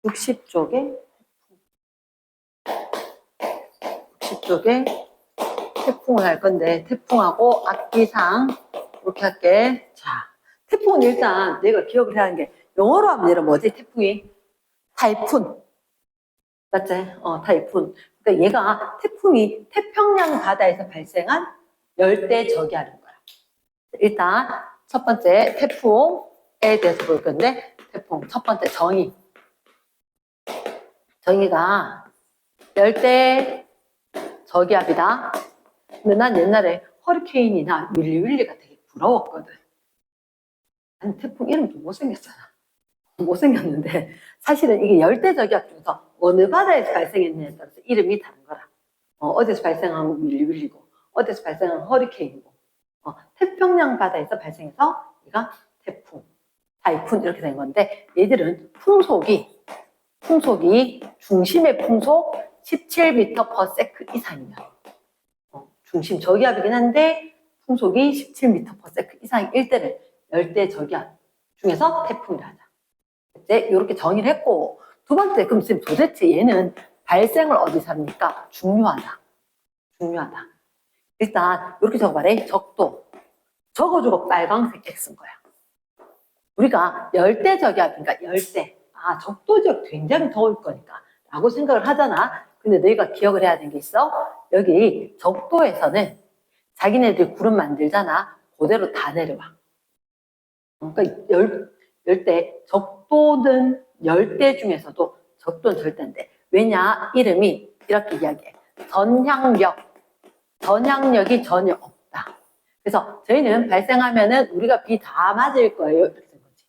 60쪽에 60쪽에 태풍을 할 건데 태풍하고 악기상 이렇게 할게. 자, 태풍은 일단 내가 기억을 해야 하는 게 영어로 하면 얘는 뭐지? 태풍이 타이푼. 맞지? 타이푼. 그러니까 얘가 태풍이 태평양 바다에서 발생한 열대저기압인 거야. 일단 첫 번째 태풍에 대해서 볼 건데 태풍 첫 번째 정의. 정의가 열대저기압이다. 근데 난 옛날에 허리케인이나 윌리가 되게 부러웠거든. 아니 태풍 이름도 못생겼잖아. 못생겼는데 사실은 이게 열대저기압 중에서 어느 바다에서 발생했느냐에 따라서 이름이 다른 거라. 어디서 발생한 윌리고 어디서 발생한 허리케인이고 태평양 바다에서 발생해서 얘가 태풍, 타이푼 이렇게 된 건데 얘들은 풍속이 중심의 풍속 17m/s 이상이면 중심 저기압이긴 한데 풍속이 17m/s 이상일 때는 열대저기압 중에서 태풍이라 하자. 이제 이렇게 정의를 했고 두 번째 그럼 지금 도대체 얘는 발생을 어디서 합니까? 중요하다. 일단 이렇게 적어봐래. 적도. 적어주고 빨강색 X인 거야. 우리가 열대저기압이니까 열대. 적도 지역 굉장히 더울 거니까 라고 생각을 하잖아. 근데 너희가 기억을 해야 되는 게 있어. 여기 적도에서는 자기네들 구름 만들잖아. 그대로 다 내려와. 그러니까 열대, 적도는 열대 중에서도 적도는 절대인데 왜냐? 이름이 이렇게 이야기해. 전향력이 전혀 없다. 그래서 저희는 발생하면은 우리가 비 다 맞을 거예요. 이렇게 된 거지.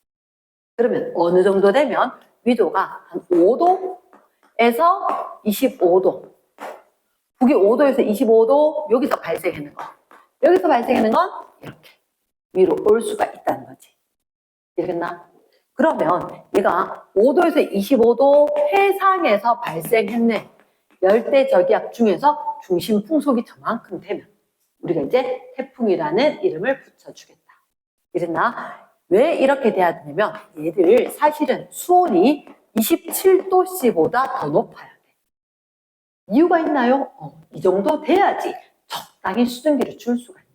그러면 어느 정도 되면 위도가 한 5도에서 25도. 북위 5도에서 25도 여기서 발생하는 거. 여기서 발생하는 건 이렇게 위로 올 수가 있다는 거지. 알겠나? 그러면 얘가 5도에서 25도 해상에서 발생했네. 열대저기압 중에서 중심 풍속이 저만큼 되면 우리가 이제 태풍이라는 이름을 붙여주겠다. 이랬나? 왜 이렇게 돼야 되냐면 얘들 사실은 수온이 27도씨보다 더 높아야 돼. 이유가 있나요? 이 정도 돼야지 적당히 수증기를 줄 수가 있는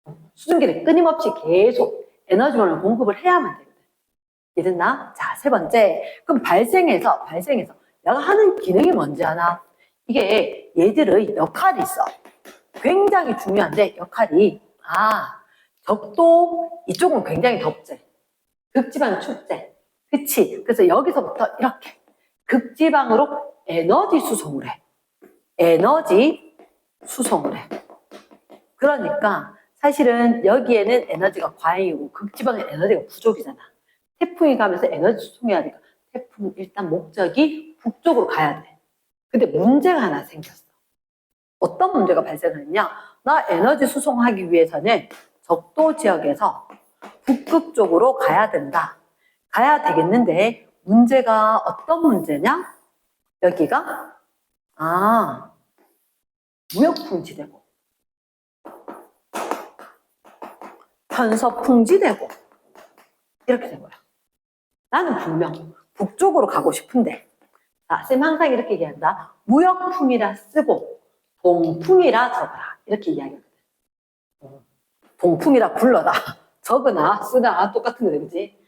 거야. 수증기를 끊임없이 계속 에너지원을 공급을 해야만 되거든. 이랬나? 자, 세 번째. 그럼 발생해서 내가 하는 기능이 뭔지 아나? 이게 얘들의 역할이 있어. 굉장히 중요한데 역할이 적도 이쪽은 굉장히 덥지. 극지방 춥지. 그치? 그래서 여기서부터 이렇게 극지방으로 에너지 수송을 해. 그러니까 사실은 여기에는 에너지가 과잉이고 극지방에 에너지가 부족이잖아. 태풍이 가면서 에너지 수송해야 되니까 태풍은 일단 목적이 북쪽으로 가야 돼. 근데 문제가 하나 생겼어. 어떤 문제가 발생했냐? 나 에너지 수송하기 위해서는 적도 지역에서 북극 쪽으로 가야 된다. 가야 되겠는데 문제가 어떤 문제냐? 여기가 무역풍지되고 편서풍지되고 이렇게 된 거야. 나는 분명 북쪽으로 가고 싶은데 쌤 항상 이렇게 얘기한다. 무역풍이라 쓰고 동풍이라 적어라. 이렇게 이야기하거든. 동풍이라 불러라. 적으나 쓰나 똑같은 거지. 그치?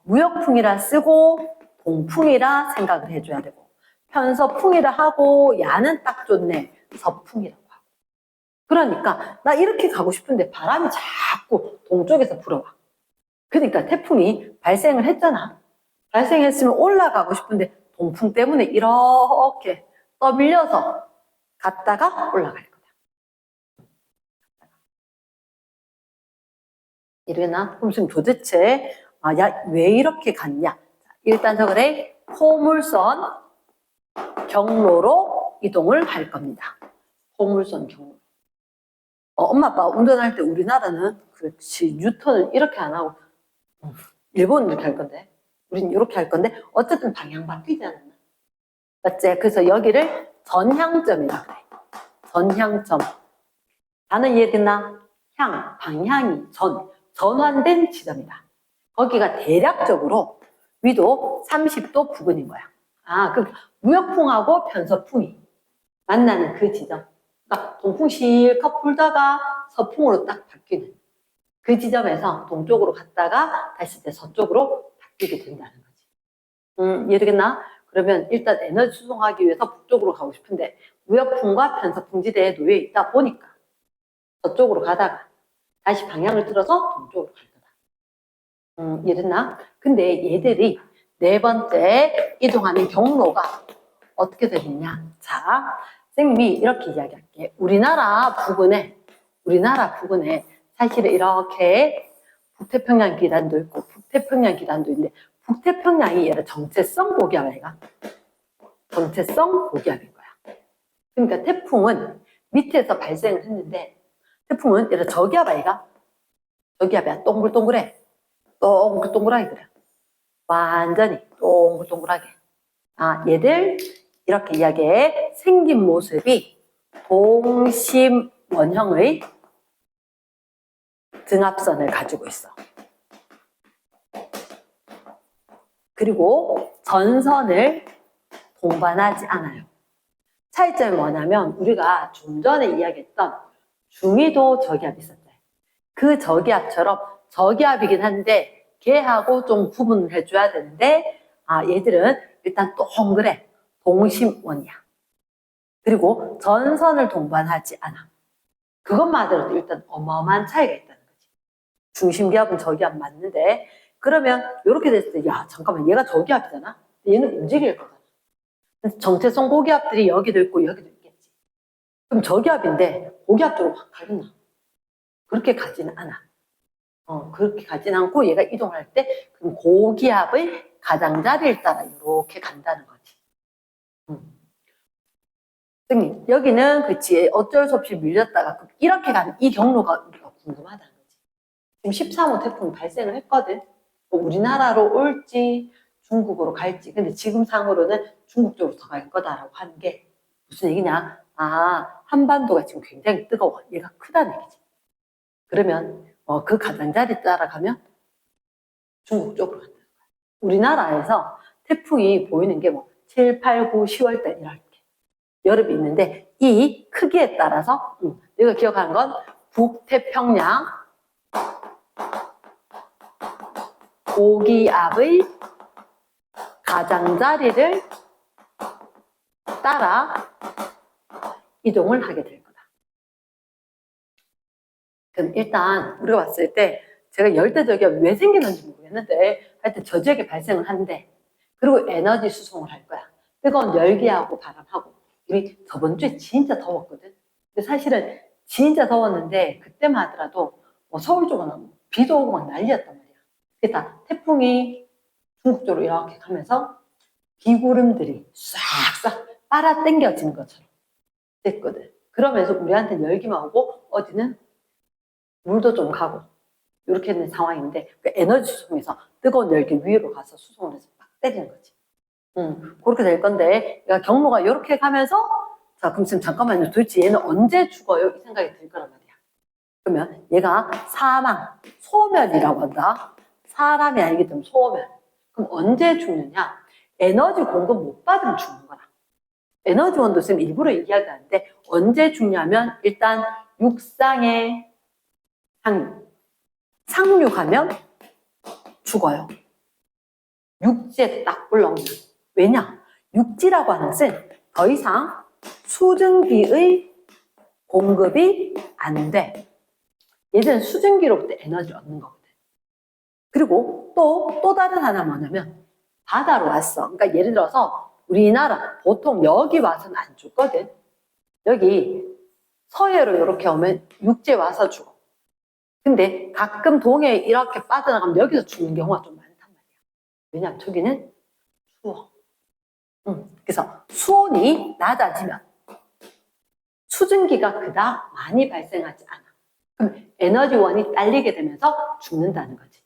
무역풍이라 쓰고 동풍이라 생각을 해줘야 되고 편서풍이라 하고 야는 딱 좋네. 서풍이라고 하고. 그러니까 나 이렇게 가고 싶은데 바람이 자꾸 동쪽에서 불어와. 그러니까 태풍이 발생을 했잖아. 발생했으면 올라가고 싶은데 동풍 때문에 이렇게 떠밀려서 갔다가 올라갈 거다. 이러나? 그럼 지금 도대체 왜 이렇게 갔냐? 일단 저거래 포물선 경로로 이동을 할 겁니다. 포물선 경로. 엄마 아빠 운전할 때 우리나라는 그렇지 뉴턴을 이렇게 안 하고 일본은 이렇게 할 건데 우리는 이렇게 할 건데 어쨌든 방향 바뀌지 않나? 맞지? 그래서 여기를 전향점이라 그래. 전향점. 단어 이해됐나? 방향이 전환된 지점이다. 거기가 대략적으로 위도 30도 부근인 거야. 그 무역풍하고 편서풍이 만나는 그 지점. 그러니까 동풍 실컷 불다가 서풍으로 딱 바뀌는 그 지점에서 동쪽으로 갔다가 다시 이제 서쪽으로 바뀌게 된다는 거지. 이해되겠나? 그러면 일단 에너지 수송하기 위해서 북쪽으로 가고 싶은데 무역풍과 편서풍 지대에 놓여 있다 보니까 서쪽으로 가다가 다시 방향을 틀어서 동쪽으로 갈 거다. 이해됐나? 근데 얘들이 네 번째 이동하는 경로가 어떻게 되느냐? 자, 선생님이 이렇게 이야기할게. 우리나라 부근에 사실은 이렇게 북태평양 기단도 있고 북태평양 기단도 있는데 북태평양이 얘가 정체성 고기압 아이가? 정체성 고기압인 거야. 그러니까 태풍은 밑에서 발생을 했는데 태풍은 얘가 저기압 아이가? 저기압이야. 동글동글해. 동글동글하게 그래. 완전히 동글동글하게. 얘들 이렇게 이야기해. 생긴 모습이 동심원형의 등압선을 가지고 있어. 그리고 전선을 동반하지 않아요. 차이점이 뭐냐면 우리가 좀 전에 이야기했던 중위도 저기압이 있었죠. 그 저기압처럼 저기압이긴 한데 걔하고 좀 구분을 해줘야 되는데 얘들은 일단 동그래. 동심원이야. 그리고 전선을 동반하지 않아. 그것만 하더라도 일단 어마어마한 차이가 있다는 거지. 중심기압은 저기압 맞는데 그러면 이렇게 됐을 때 야 잠깐만 얘가 저기압이잖아. 얘는 움직일 거잖아. 정체성 고기압들이 여기도 있고 여기도 있겠지. 그럼 저기압인데 고기압 쪽으로 확 가겠나? 그렇게 가지는 않아. 그렇게 가지는 않고 얘가 이동할 때 그럼 고기압의 가장자리를 따라 이렇게 간다는 거지. 선생님, 여기는 그치 어쩔 수 없이 밀렸다가 이렇게 가는 이 경로가 우리가 궁금하다는 거지. 지금 13호 태풍이 발생을 했거든. 우리나라로 올지 중국으로 갈지. 근데 지금 상으로는 중국 쪽으로 더 갈 거다라고 하는 게 무슨 얘기냐? 한반도가 지금 굉장히 뜨거워. 얘가 크다는 얘기지. 그러면 그 가장자리 따라가면 중국 쪽으로 간다는 거야. 우리나라에서 태풍이 보이는 게 7, 8, 9, 10월 달 이렇게 여름이 있는데 이 크기에 따라서 내가 기억하는 건 북태평양 고기압의 가장자리를 따라 이동을 하게 될 거다. 그럼 일단 우리가 봤을 때 제가 열대저기압이 왜 생기는지 모르겠는데 하여튼 저 지역에 발생을 하는데 그리고 에너지 수송을 할 거야. 뜨거운 열기하고 바람하고 우리 저번 주에 진짜 더웠거든. 근데 사실은 진짜 더웠는데 그때만 하더라도 서울 쪽은 비도 오고 막 난리였단 말이야. 그러니까 태풍이 중국 쪽으로 이렇게 가면서 비구름들이 싹싹 빨아당겨지는 것처럼 됐거든. 그러면서 우리한테는 열기만 오고 어디는 물도 좀 가고 이렇게 되는 상황인데 그 에너지 수송에서 뜨거운 열기 위로 가서 수송을 해서 막 때리는 거지. 그렇게 될 건데 경로가 이렇게 가면서 자 그럼 지금 잠깐만요. 도대체 얘는 언제 죽어요? 이 생각이 들 거란 말이야. 그러면 얘가 사망, 소멸이라고 한다. 사람이 아니기 때문에 소멸. 그럼 언제 죽느냐? 에너지 공급 못 받으면 죽는 거라. 에너지원도 지금 일부러 이야기하는데 언제 죽냐면 일단 육상의 상륙하면 죽어요. 육지에 딱 올라오면. 왜냐? 육지라고 하는 것은 더 이상 수증기의 공급이 안 돼. 얘들은 수증기로부터 에너지를 얻는 거거든. 그리고 또 다른 하나 뭐냐면 바다로 왔어. 그러니까 예를 들어서 우리나라 보통 여기 와서는 안 죽거든. 여기 서해로 이렇게 오면 육지에 와서 죽어. 근데 가끔 동해에 이렇게 빠져나가면 여기서 죽는 경우가 좀 많단 말이야. 왜냐면 저기는 추워. 그래서 수온이 낮아지면 수증기가 그다음 많이 발생하지 않아. 그럼 에너지원이 딸리게 되면서 죽는다는 거지.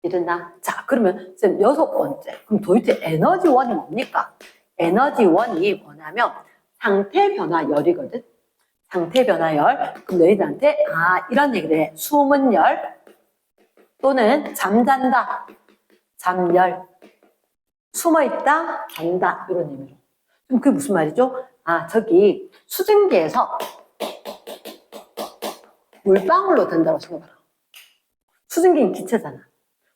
이랬나? 자, 그러면 지금 6번째. 그럼 도대체 에너지원이 뭡니까? 에너지원이 뭐냐면 상태변화열이거든. 상태변화열. 그럼 너희들한테 이런 얘기를 해. 숨은 열 또는 잠잔다. 잠열. 숨어있다, 잔다, 이런 의미로. 그럼 그게 무슨 말이죠? 아, 저기 수증기에서 물방울로 된다고 생각해라. 수증기는 기체잖아.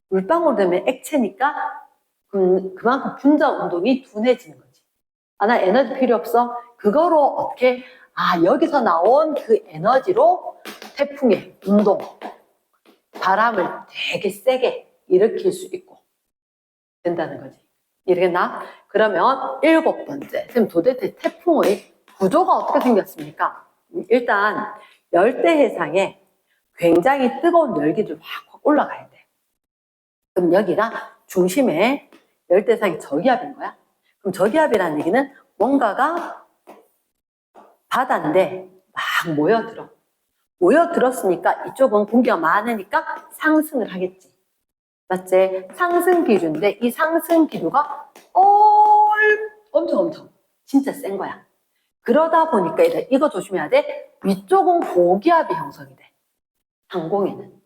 물방울 되면 액체니까 그만큼 분자 운동이 둔해지는 거지. 아, 나 에너지 필요 없어? 그거로 어떻게, 아, 여기서 나온 그 에너지로 태풍의 운동, 바람을 되게 세게 일으킬 수 있고 된다는 거지. 이해겠나? 그러면 7번째. 선생님, 도대체 태풍의 구조가 어떻게 생겼습니까? 일단 열대해상에 굉장히 뜨거운 열기들이 확 올라가야 돼. 그럼 여기가 중심에 열대해상이 저기압인 거야. 그럼 저기압이라는 얘기는 뭔가가 바다인데 막 모여들어. 모여들었으니까 이쪽은 공기가 많으니까 상승을 하겠지. 맞지? 상승 기류인데 이 상승 기류가 엄청 진짜 센 거야. 그러다 보니까 이거 조심해야 돼. 위쪽은 고기압이 형성이 돼. 상공에는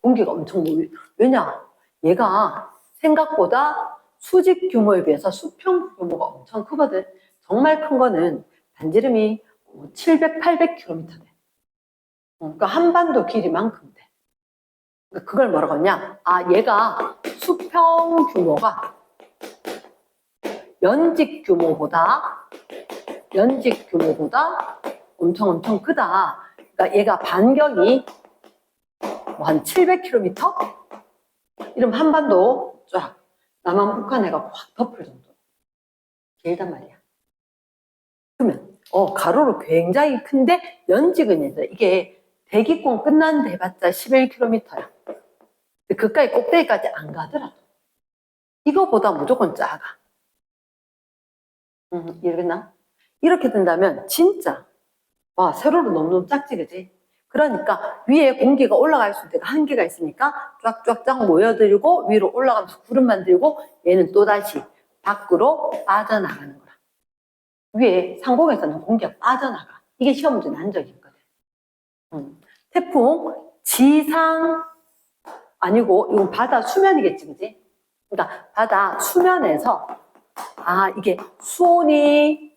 공기가 엄청 모여. 왜냐? 얘가 생각보다 수직 규모에 비해서 수평 규모가 엄청 크거든. 정말 큰 거는 반지름이 700, 800km 돼. 그러니까 한반도 길이만큼 돼. 그러니까 그걸 뭐라고 하냐? 아, 얘가 수평 규모가 연직 규모보다 엄청 크다. 그러니까 얘가 반경이 뭐 한 700km? 이러면 한반도 쫙 남한 북한 해가 확 덮을 정도. 길단 말이야. 그러면 가로로 굉장히 큰데 연직은 이게 대기권 끝났는데 해봤자 11km야. 그까이 꼭대기까지 안 가더라도 이거보다 무조건 작아. 이해겠나? 이렇게 된다면 진짜 와, 세로로 너무너무 작지, 그지? 그러니까 위에 공기가 올라갈 수 있는 한계가 있으니까 쫙쫙쫙 모여들고 위로 올라가면서 구름 만들고 얘는 또다시 밖으로 빠져나가는 거라. 위에 상공에서는 공기가 빠져나가. 이게 시험 문제 난 적이 있거든. 태풍 지상 아니고 이건 바다 수면이겠지, 그지? 그러니까 바다 수면에서 이게 수온이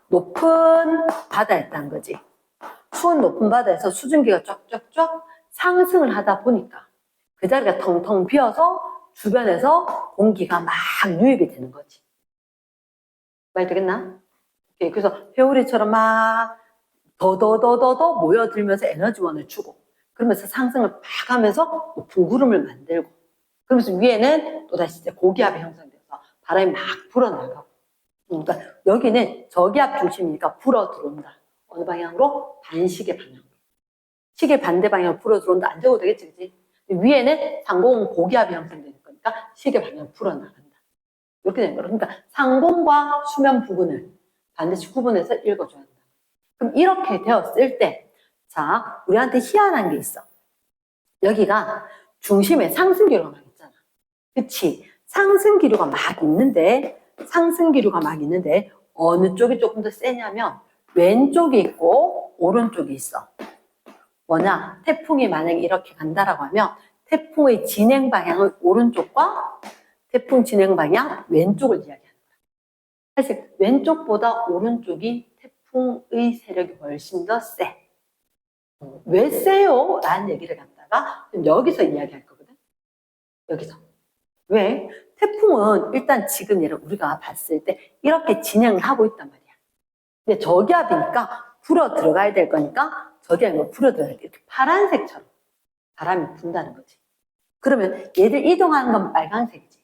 높은 바다였다는 거지. 수온 높은 바다에서 수증기가 쫙쫙쫙 상승을 하다 보니까 그 자리가 텅텅 비어서 주변에서 공기가 막 유입이 되는 거지. 말 되겠나? 그래서 회오리처럼 막 더더더더더 모여들면서 에너지원을 주고 그러면서 상승을 막 하면서 높은 구름을 만들고 그러면서 위에는 또다시 이제 고기압이 형성돼서 바람이 막 불어나가고 그러니까 여기는 저기압 중심이니까 불어 들어온다. 어느 방향으로? 반시계 방향으로. 시계 반대 방향으로 불어 들어온다. 안 적어도 되겠지, 그치? 위에는 상공 고기압이 형성되는 거니까 시계 방향으로 불어 나간다. 이렇게 되는 거예요. 그러니까 상공과 수면 부근을 반드시 구분해서 읽어줘야 한다. 그럼 이렇게 되었을 때, 자, 우리한테 희한한 게 있어. 여기가 중심에 상승 기류가 막 있잖아. 그치? 상승 기류가 막 있는데 어느 쪽이 조금 더 세냐면 왼쪽이 있고 오른쪽이 있어. 뭐냐? 태풍이 만약에 이렇게 간다라고 하면 태풍의 진행 방향은 오른쪽과 태풍 진행 방향 왼쪽을 이야기하는 거야. 사실 왼쪽보다 오른쪽이 태풍의 세력이 훨씬 더 세. 왜 세요? 라는 얘기를 갖다가 여기서 이야기할 거거든. 여기서. 왜? 태풍은 일단 지금 우리가 봤을 때 이렇게 진행을 하고 있단 말이야. 근데 저기압이니까 불어 들어가야 될 거니까 저기압이 불어 들어갈 때 이렇게 파란색처럼 바람이 분다는 거지. 그러면 얘들 이동하는 건 빨간색이지.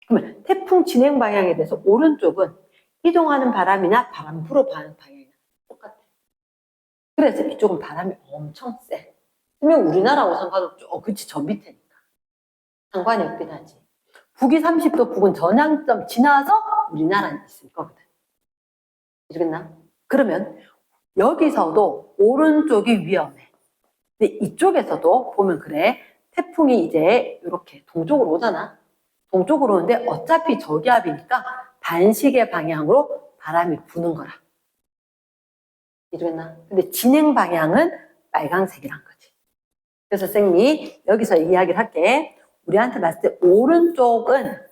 그러면 태풍 진행 방향에 대해서 오른쪽은 이동하는 바람이나 바람 불어가는 방향이나 똑같아. 그래서 이쪽은 바람이 엄청 세. 그러면 우리나라하고 상관없죠. 그치, 저 밑에니까. 상관이 없긴 하지. 북위 30도 북은 전향점 지나서 우리나라는 있을 거거든. 이러겠나? 그러면 여기서도 오른쪽이 위험해. 근데 이쪽에서도 보면 그래. 태풍이 이제 이렇게 동쪽으로 오잖아. 동쪽으로 오는데 어차피 저기압이니까 반시계 방향으로 바람이 부는 거라. 이러겠나? 근데 진행 방향은 빨강색이란 거지. 그래서 쌤이 여기서 이야기를 할게. 우리한테 봤을 때 오른쪽은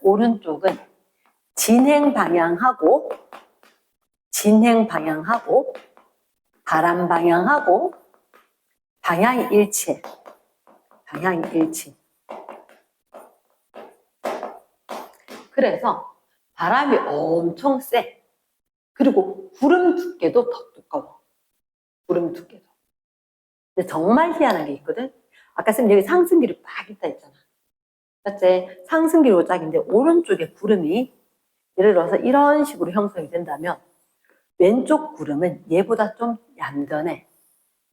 진행 방향하고 바람 방향하고 방향이 일치해. 그래서 바람이 엄청 세. 그리고 구름 두께도 더 두꺼워. 근데 정말 희한한 게 있거든. 아까 쌤 여기 상승기류 빡 있다 했잖아. 맞지? 상승기류 짝인데 오른쪽에 구름이 예를 들어서 이런 식으로 형성이 된다면 왼쪽 구름은 얘보다 좀 얌전해.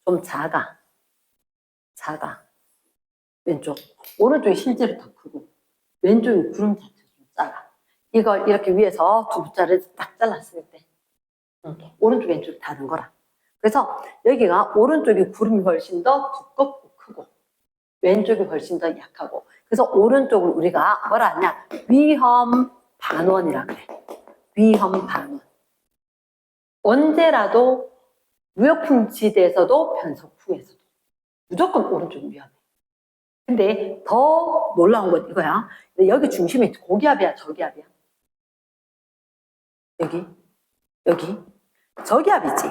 좀 작아. 왼쪽. 오른쪽이 실제로 더 크고 왼쪽이 구름 자체가 좀 작아. 이걸 이렇게 위에서 두 붓자를 딱 잘랐을 때 오른쪽 왼쪽이 다른 거라. 그래서 여기가 오른쪽이 구름이 훨씬 더 두껍고 크고 왼쪽이 훨씬 더 약하고 그래서 오른쪽을 우리가 뭐라 하냐 위험 반원이라 그래. 위험 반원. 언제라도 무역풍 지대에서도 변속 후에서도 무조건 오른쪽이 위험해. 근데 더 놀라운 건 이거야. 여기 중심이 고기압이야 저기압이야? 여기 저기압이지.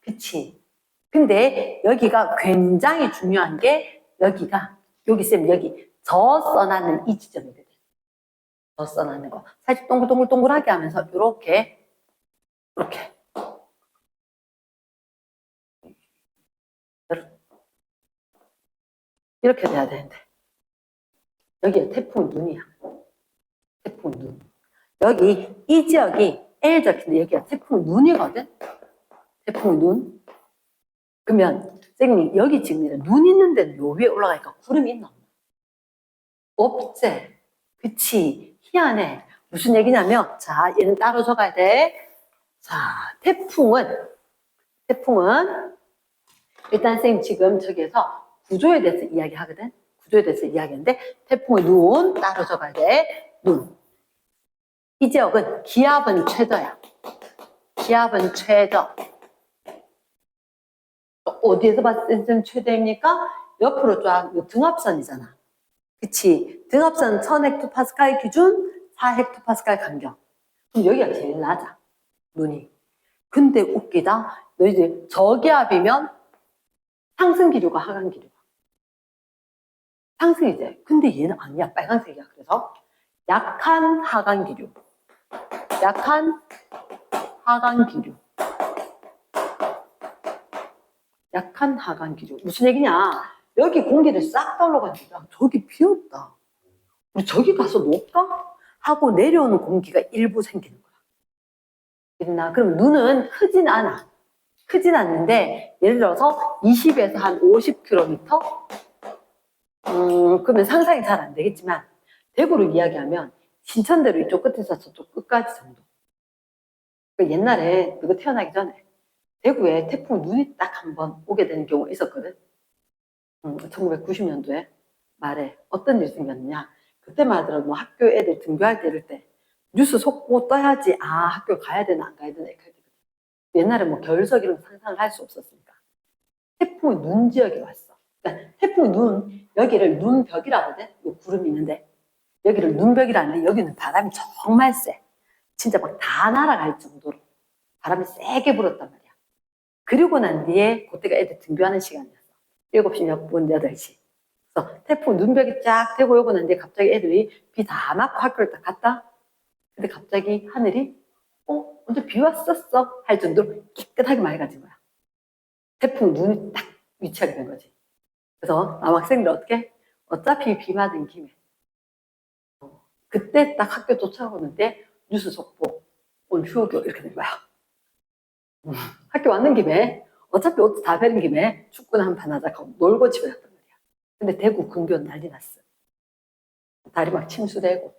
그치? 근데 여기가 굉장히 중요한 게 여기 쌤 여기 저 써놨는 이 지점이거든. 저 써놨는 거 살짝 동글동글하게 하면서 이렇게 이렇게 돼야 되는데 여기에 태풍 눈이야. 태풍 눈. 여기 이 지역이 L적인데 여기가 태풍 눈이거든. 태풍 눈. 그러면 선생님 여기 지금 눈 있는 데는 요 위에 올라가니까 구름이 있나? 없지. 그치. 희한해. 무슨 얘기냐면 자 얘는 따로 적어야 돼. 자 태풍은 일단 선생님 지금 저기에서 구조에 대해서 이야기하거든. 구조에 대해서 이야기하는데 태풍의 눈 따로 적어야 돼. 눈. 이 지역은 기압은 최저야. 기압은 최저. 어디에서 봤을 때 최대입니까? 옆으로 쫙 등압선이잖아. 그치? 등압선 1000헥토파스칼 기준 4헥토파스칼 간격. 그럼 여기가 제일 낮아. 눈이. 근데 웃기다. 너 이제 저기압이면 상승기류가 하강기류가. 상승이지. 근데 얘는 아니야. 빨간색이야. 그래서 약한 하강기류. 약한 하강기류. 무슨 얘기냐? 여기 공기를 싹 떨궈가지고 저기 비었다. 우리 저기 가서 놓을까? 하고 내려오는 공기가 일부 생기는 거야. 있나? 그럼 눈은 크진 않아. 크진 않는데 예를 들어서 20에서 한 50km? 그러면 상상이 잘 안 되겠지만 대구로 이야기하면 신천대로 이쪽 끝에서 저쪽 끝까지 정도. 그러니까 옛날에 누가 태어나기 전에 대구에 태풍 눈이 딱 한 번 오게 되는 경우가 있었거든. 1990년도에 말에 어떤 일이 생겼느냐. 그때만 하더라도 뭐 학교 애들 등교할 때 이럴 때 뉴스 속보 떠야지 학교 가야 되나 안 가야 되나 이렇게 되거든. 옛날에 뭐 겨울석 이런 상상을 할 수 없었으니까. 태풍이 눈 지역에 왔어. 그러니까 태풍이 여기를 눈벽이라고 하거든. 요 구름이 있는데 여기를 눈벽이라는데 여기는 바람이 정말 세. 진짜 막 다 날아갈 정도로 바람이 세게 불었단 말이야. 그리고 난 뒤에 그때가 애들 등교하는 시간이었어. 7시 몇 분, 8시. 그래서 태풍 눈벽이 쫙 되고 오고 난 뒤에 갑자기 애들이 비 다 맞고 학교를 딱 갔다. 근데 갑자기 하늘이 언제 비 왔었어? 할 정도로 깨끗하게 맑아진 거야. 태풍 눈이 딱 위치하게 된 거지. 그래서 남학생들 어차피 비 맞은 김에 그때 딱 학교 도착하는데 뉴스 속보 오늘 휴교 이렇게 된 거야. 학교 왔는 김에 어차피 옷 다 베린 김에 축구나 한 판 하자 하고 놀고 집에 갔단 말이야. 근데 대구 근교 난리 났어. 다리 막 침수되고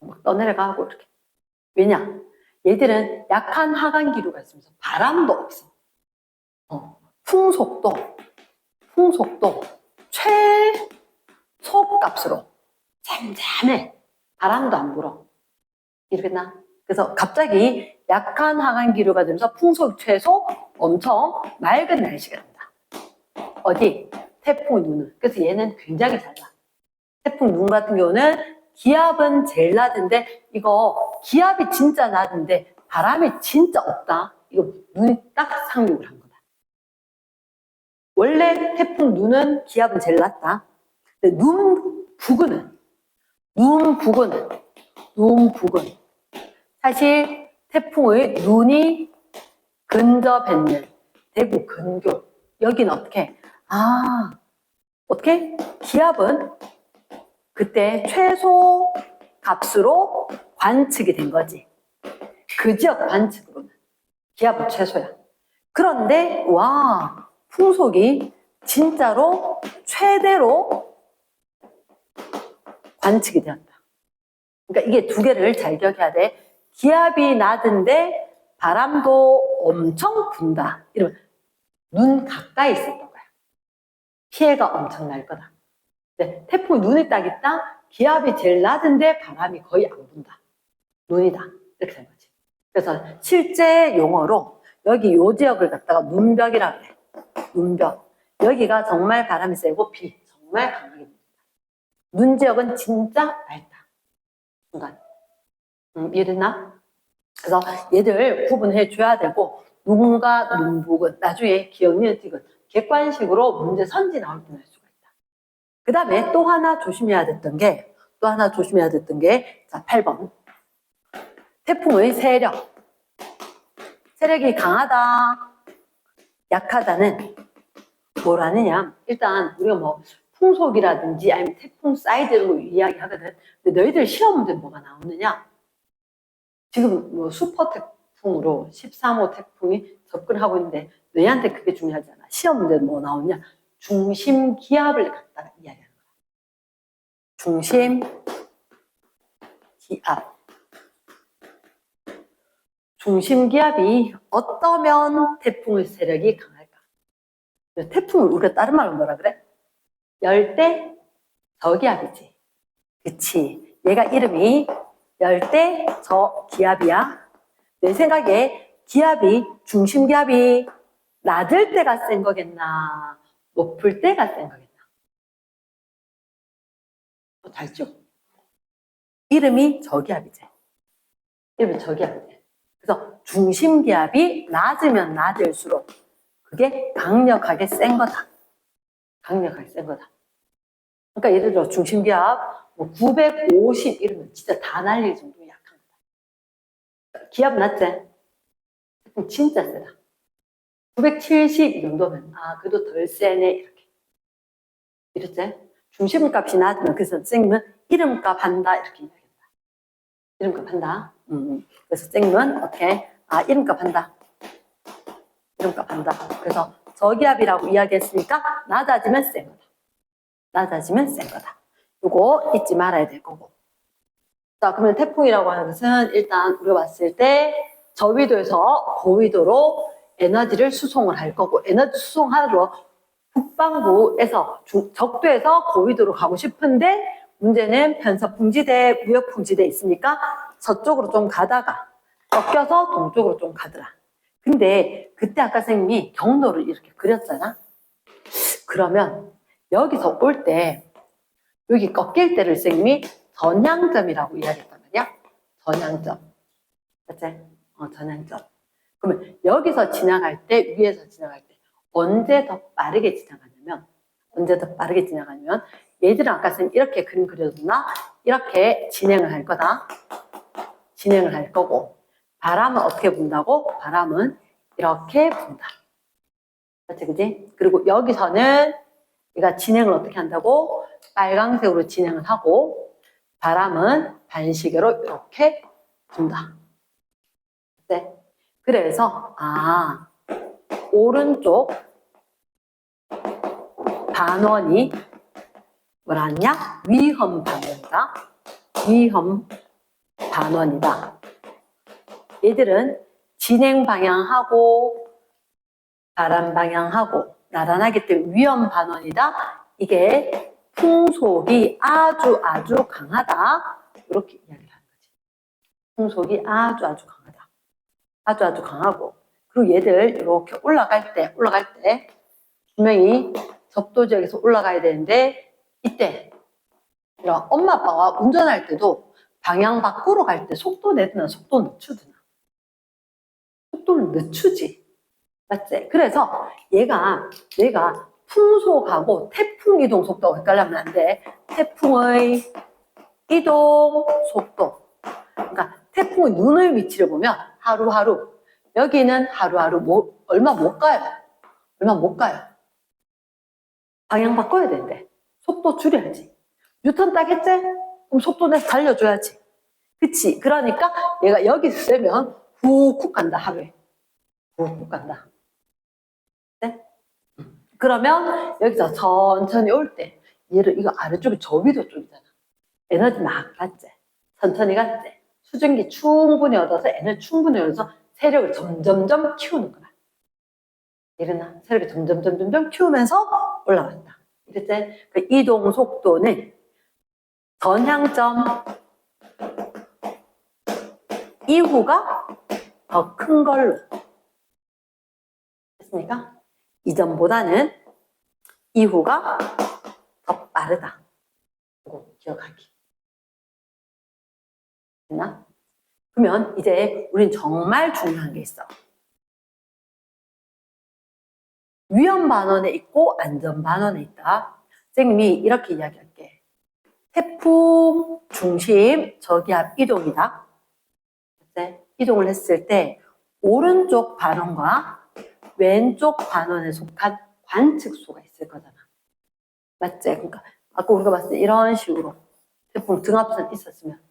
막 떠내려가고 이렇게. 왜냐? 얘들은 약한 하강기류가 있으면서 바람도 없어. 풍속도 최소값으로 잠잠해. 바람도 안 불어. 이러겠나? 그래서 갑자기 약한 하강기류가 되면서 풍속 최소 엄청 맑은 날씨가 된다. 어디? 태풍 눈은. 그래서 얘는 굉장히 잘 나. 태풍 눈 같은 경우는 기압은 제일 낮은데 이거 기압이 진짜 낮은데 바람이 진짜 없다. 이거 눈이 딱 상륙을 한 거다. 원래 태풍 눈은 기압은 제일 낮다. 근데 눈 북은 사실 태풍의 눈이 근접했는 대구 근교 여기는 어떻게? 어떻게? 기압은 그때 최소 값으로 관측이 된 거지. 그 지역 관측으로는 기압은 최소야. 그런데 와 풍속이 진짜로 최대로 관측이 되었다. 그러니까 이게 두 개를 잘 기억해야 돼. 기압이 낮은데 바람도 엄청 분다. 이러면 눈 가까이 있었던 거야. 피해가 엄청 날 거다. 네, 태풍 눈이 딱 있다. 기압이 제일 낮은데 바람이 거의 안 분다. 눈이다. 이렇게 된 거지. 그래서 실제 용어로 여기 요 지역을 갖다가 눈벽이라고 그래. 눈벽. 여기가 정말 바람이 세고 비 정말 강하게 붑니다. 눈 지역은 진짜 맑다. 순간. 이해됐나? 그래서 얘들 구분해 줘야 되고 눈과 눈북은 나중에 기억, 니은, 디귿 객관식으로 문제 선지 나올 때 날 수가 있다. 그 다음에 또 하나 조심해야 됐던 게 자, 8번. 태풍의 세력. 세력이 강하다, 약하다는 뭘 아느냐? 일단 우리가 뭐 풍속이라든지 아니면 태풍 사이즈 이런 거 이야기하거든. 근데 너희들 시험 문제 뭐가 나오느냐? 지금 뭐 슈퍼 태풍으로 13호 태풍이 접근하고 있는데 너희한테 그게 중요하지 않아. 시험 문제 뭐 나오냐? 중심 기압을 갖다가 이야기하는 거야. 중심 기압. 중심 기압이 어떠면 태풍의 세력이 강할까? 태풍을 우리가 다른 말로 뭐라 그래? 열대 저기압이지. 그치. 얘가 이름이 열대 저기압이야. 내 생각에 기압이, 중심 기압이 낮을 때가 센 거겠나? 높을 때가 센 거겠나? 달죠? 이름이 저기압이지. 이름이 저기압이지. 그래서 중심 기압이 낮으면 낮을수록 그게 강력하게 센 거다. 강력하게 센 거다. 그러니까 예를 들어 중심 기압 뭐 950 이러면 진짜 다 날릴 정도로 약한 거다. 기압 낮지? 진짜 세다. 970 이 정도면 그래도 덜 세네 이렇게. 이랬지? 중심 값이 낮으면 그래서 선생님은 이름값 한다 이렇게 이야기한다. 이름값 한다. 그래서 선생님은 어떻게? 이름값 한다. 이름값 한다. 그래서 저기압이라고 이야기했으니까 낮아지면 센 거다. 낮아지면 센 거다. 이거 잊지 말아야 될 거고. 자, 그러면 태풍이라고 하는 것은 일단 우리가 봤을 때 저위도에서 고위도로 에너지를 수송을 할 거고, 에너지 수송하러 북반구에서 적도에서 고위도로 가고 싶은데 문제는 편서풍지대, 무역풍지대 있으니까 서쪽으로 좀 가다가 꺾여서 동쪽으로 좀 가더라. 근데 그때 아까 선생님이 경로를 이렇게 그렸잖아. 그러면 여기서 올 때 여기 꺾일 때를 선생님이 전향점이라고 이야기했단 말이야. 전향점. 맞지? 전향점. 그러면 여기서 지나갈 때, 위에서 지나갈 때 언제 더 빠르게 지나가냐면 얘들은 아까 선생님 이렇게 그림 그려줬나? 이렇게 진행을 할 거다. 진행을 할 거고, 바람은 어떻게 분다고? 바람은 이렇게 분다. 맞지, 그지? 그리고 여기서는 얘가 진행을 어떻게 한다고? 빨강색으로 진행을 하고, 바람은 반시계로 이렇게 분다. 네. 그래서, 오른쪽 반원이 뭐라냐? 위험 반원이다. 위험 반원이다. 얘들은 진행 방향하고 바람 방향하고 나란하기 때문에 위험 반원이다. 이게 풍속이 아주 강하다. 이렇게 이야기를 하는 거지. 풍속이 아주 강하다. 아주 강하고, 그리고 얘들 이렇게 올라갈 때 분명히 적도 지역에서 올라가야 되는데 이때 이런 엄마 아빠가 운전할 때도 방향 바꾸러 갈 때 속도 내드나 속도 늦추드나? 속도를 늦추지. 맞지? 그래서 내가 풍속하고 태풍 이동 속도가 헷갈리면 안 돼. 태풍의 이동 속도. 그러니까 태풍의 눈의 위치를 보면 하루하루. 여기는 하루하루 얼마 못 가요. 얼마 못 가요. 방향 바꿔야 된대. 속도 줄여야지. 유턴 딱 했지? 그럼 속도 내서 달려줘야지. 그치? 그러니까 얘가 여기서 세면 훅훅 간다, 하루에. 훅훅 간다. 네? 그러면 여기서 천천히 올 때, 얘를 이거 아래쪽이 저위도 쪽이잖아. 에너지 막 받지. 천천히 갔지. 수증기 충분히 얻어서 에너지 충분히 얻어서 세력을 점점점 키우는 거야. 이러나 세력을 점점점 키우면서 올라간다. 이랬지? 그 이동 속도는 전향점 이후가 더 큰 걸로. 됐습니까? 이전보다는 이후가 더 빠르다. 이거 기억하기. 됐나? 그러면 이제 우린 정말 중요한 게 있어. 위험 반원에 있고 안전 반원에 있다. 선생님이 이렇게 이야기할게. 태풍 중심 저기압 이동이다. 이동을 했을 때 오른쪽 반원과 왼쪽 반원에 속한 관측소가 있을 거잖아. 맞지? 그러니까 아까 우리가 봤을 때 이런 식으로 태풍 등압선 있었으면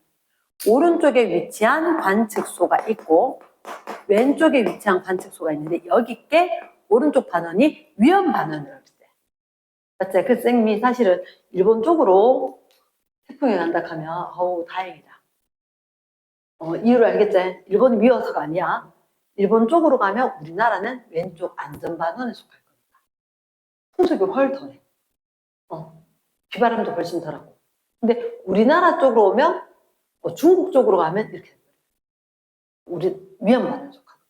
오른쪽에 위치한 관측소가 있고 왼쪽에 위치한 관측소가 있는데 여기께 오른쪽 반원이 위험 반원이라고 했대. 맞지? 그래서 선생님이 사실은 일본 쪽으로 태풍이 간다 하면 어우 다행이다. 이유를 알겠지? 일본이 미워서가 아니야. 일본 쪽으로 가면 우리나라는 왼쪽 안전반원에 속할 거니까. 풍속이 훨 덜해. 비바람도 훨씬 덜하고. 근데 우리나라 쪽으로 오면 중국 쪽으로 가면 이렇게 돼요. 우리 위험반원에 속하거든.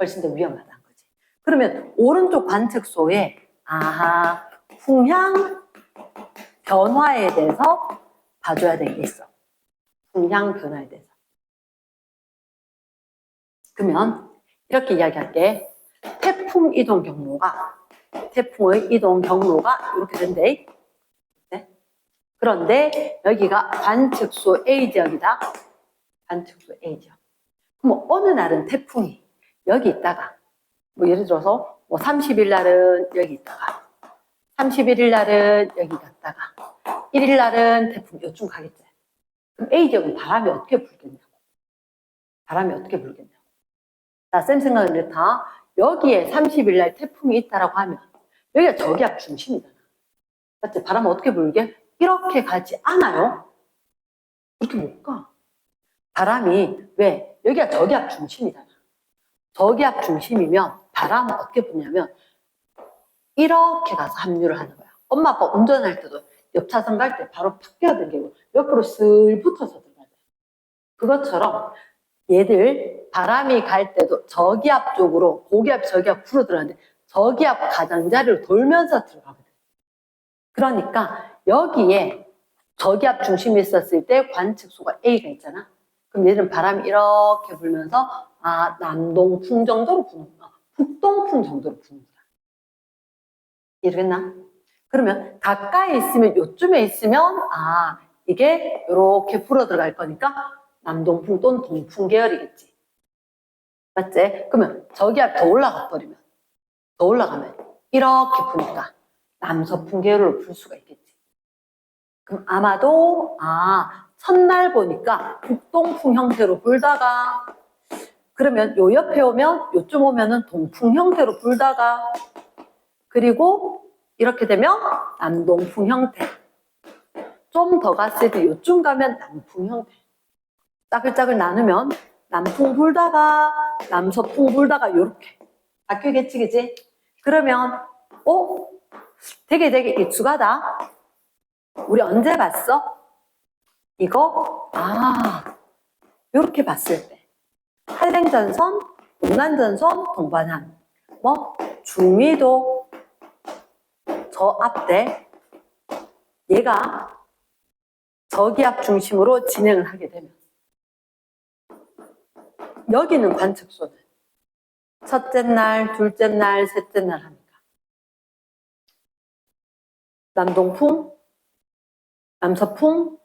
훨씬 더 위험하다는 거지. 그러면 오른쪽 관측소에 풍향 변화에 대해서 봐줘야 될 게 있어. 풍향 변화에 대해서. 그러면 이렇게 이야기할게. 태풍의 이동 경로가 이렇게 된대. 네? 그런데 여기가 관측소 A 지역이다. 관측소 A 지역. 그럼 어느 날은 태풍이 여기 있다가 예를 들어서 30일 날은 여기 있다가 31일 날은 여기 갔다가 1일 날은 태풍 요쯤 가겠지. 그럼 A 지역은 바람이 어떻게 불겠냐고. 자, 쌤 생각은 이렇다. 여기에 30일 날 태풍이 있다라고 하면 여기가 저기압 중심이잖아. 맞지? 바람은 어떻게 불게? 이렇게 가지 않아요. 이렇게 못 가. 바람이 왜? 여기가 저기압 중심이잖아. 저기압 중심이면 바람은 어떻게 부냐면 이렇게 가서 합류를 하는 거야. 엄마 아빠 운전할 때도 옆 차선 갈 때 바로 팍 뛰어들기고 옆으로 슬 붙어서 들어가야 돼. 그것처럼 얘들 바람이 갈 때도 저기압 쪽으로 고기압 저기압 불어 들어가는데 저기압 가장자리로 돌면서 들어가거든. 그러니까 여기에 저기압 중심이 있었을 때 관측소가 A가 있잖아. 그럼 얘들은 바람이 이렇게 불면서 남동풍 정도로 부는구나. 북동풍 정도로 부는구나. 이해되겠나? 그러면 가까이 있으면 요쯤에 있으면 이게 이렇게 불어 들어갈 거니까 남동풍 또는 동풍 계열이겠지. 맞지? 그러면 저기압 더 올라가면 이렇게 부니까 남서풍 계열로 불 수가 있겠지. 그럼 아마도 첫날 보니까 북동풍 형태로 불다가 그러면 요 옆에 오면 요쯤 오면은 동풍 형태로 불다가 그리고 이렇게 되면 남동풍 형태. 좀 더 갔을 때 요쯤 가면 남풍 형태. 짜글짜글 나누면 남풍 불다가 남서풍 불다가 요렇게 바뀌겠지, 그지? 그러면 되게 익숙하다. 우리 언제 봤어? 이거 요렇게 봤을 때 한랭전선, 동란전선, 동반한 중위도 저 앞대 얘가 저기압 중심으로 진행을 하게 되면 여기는 관측소는 첫째 날, 둘째 날, 셋째 날 합니까? 남동풍, 남서풍,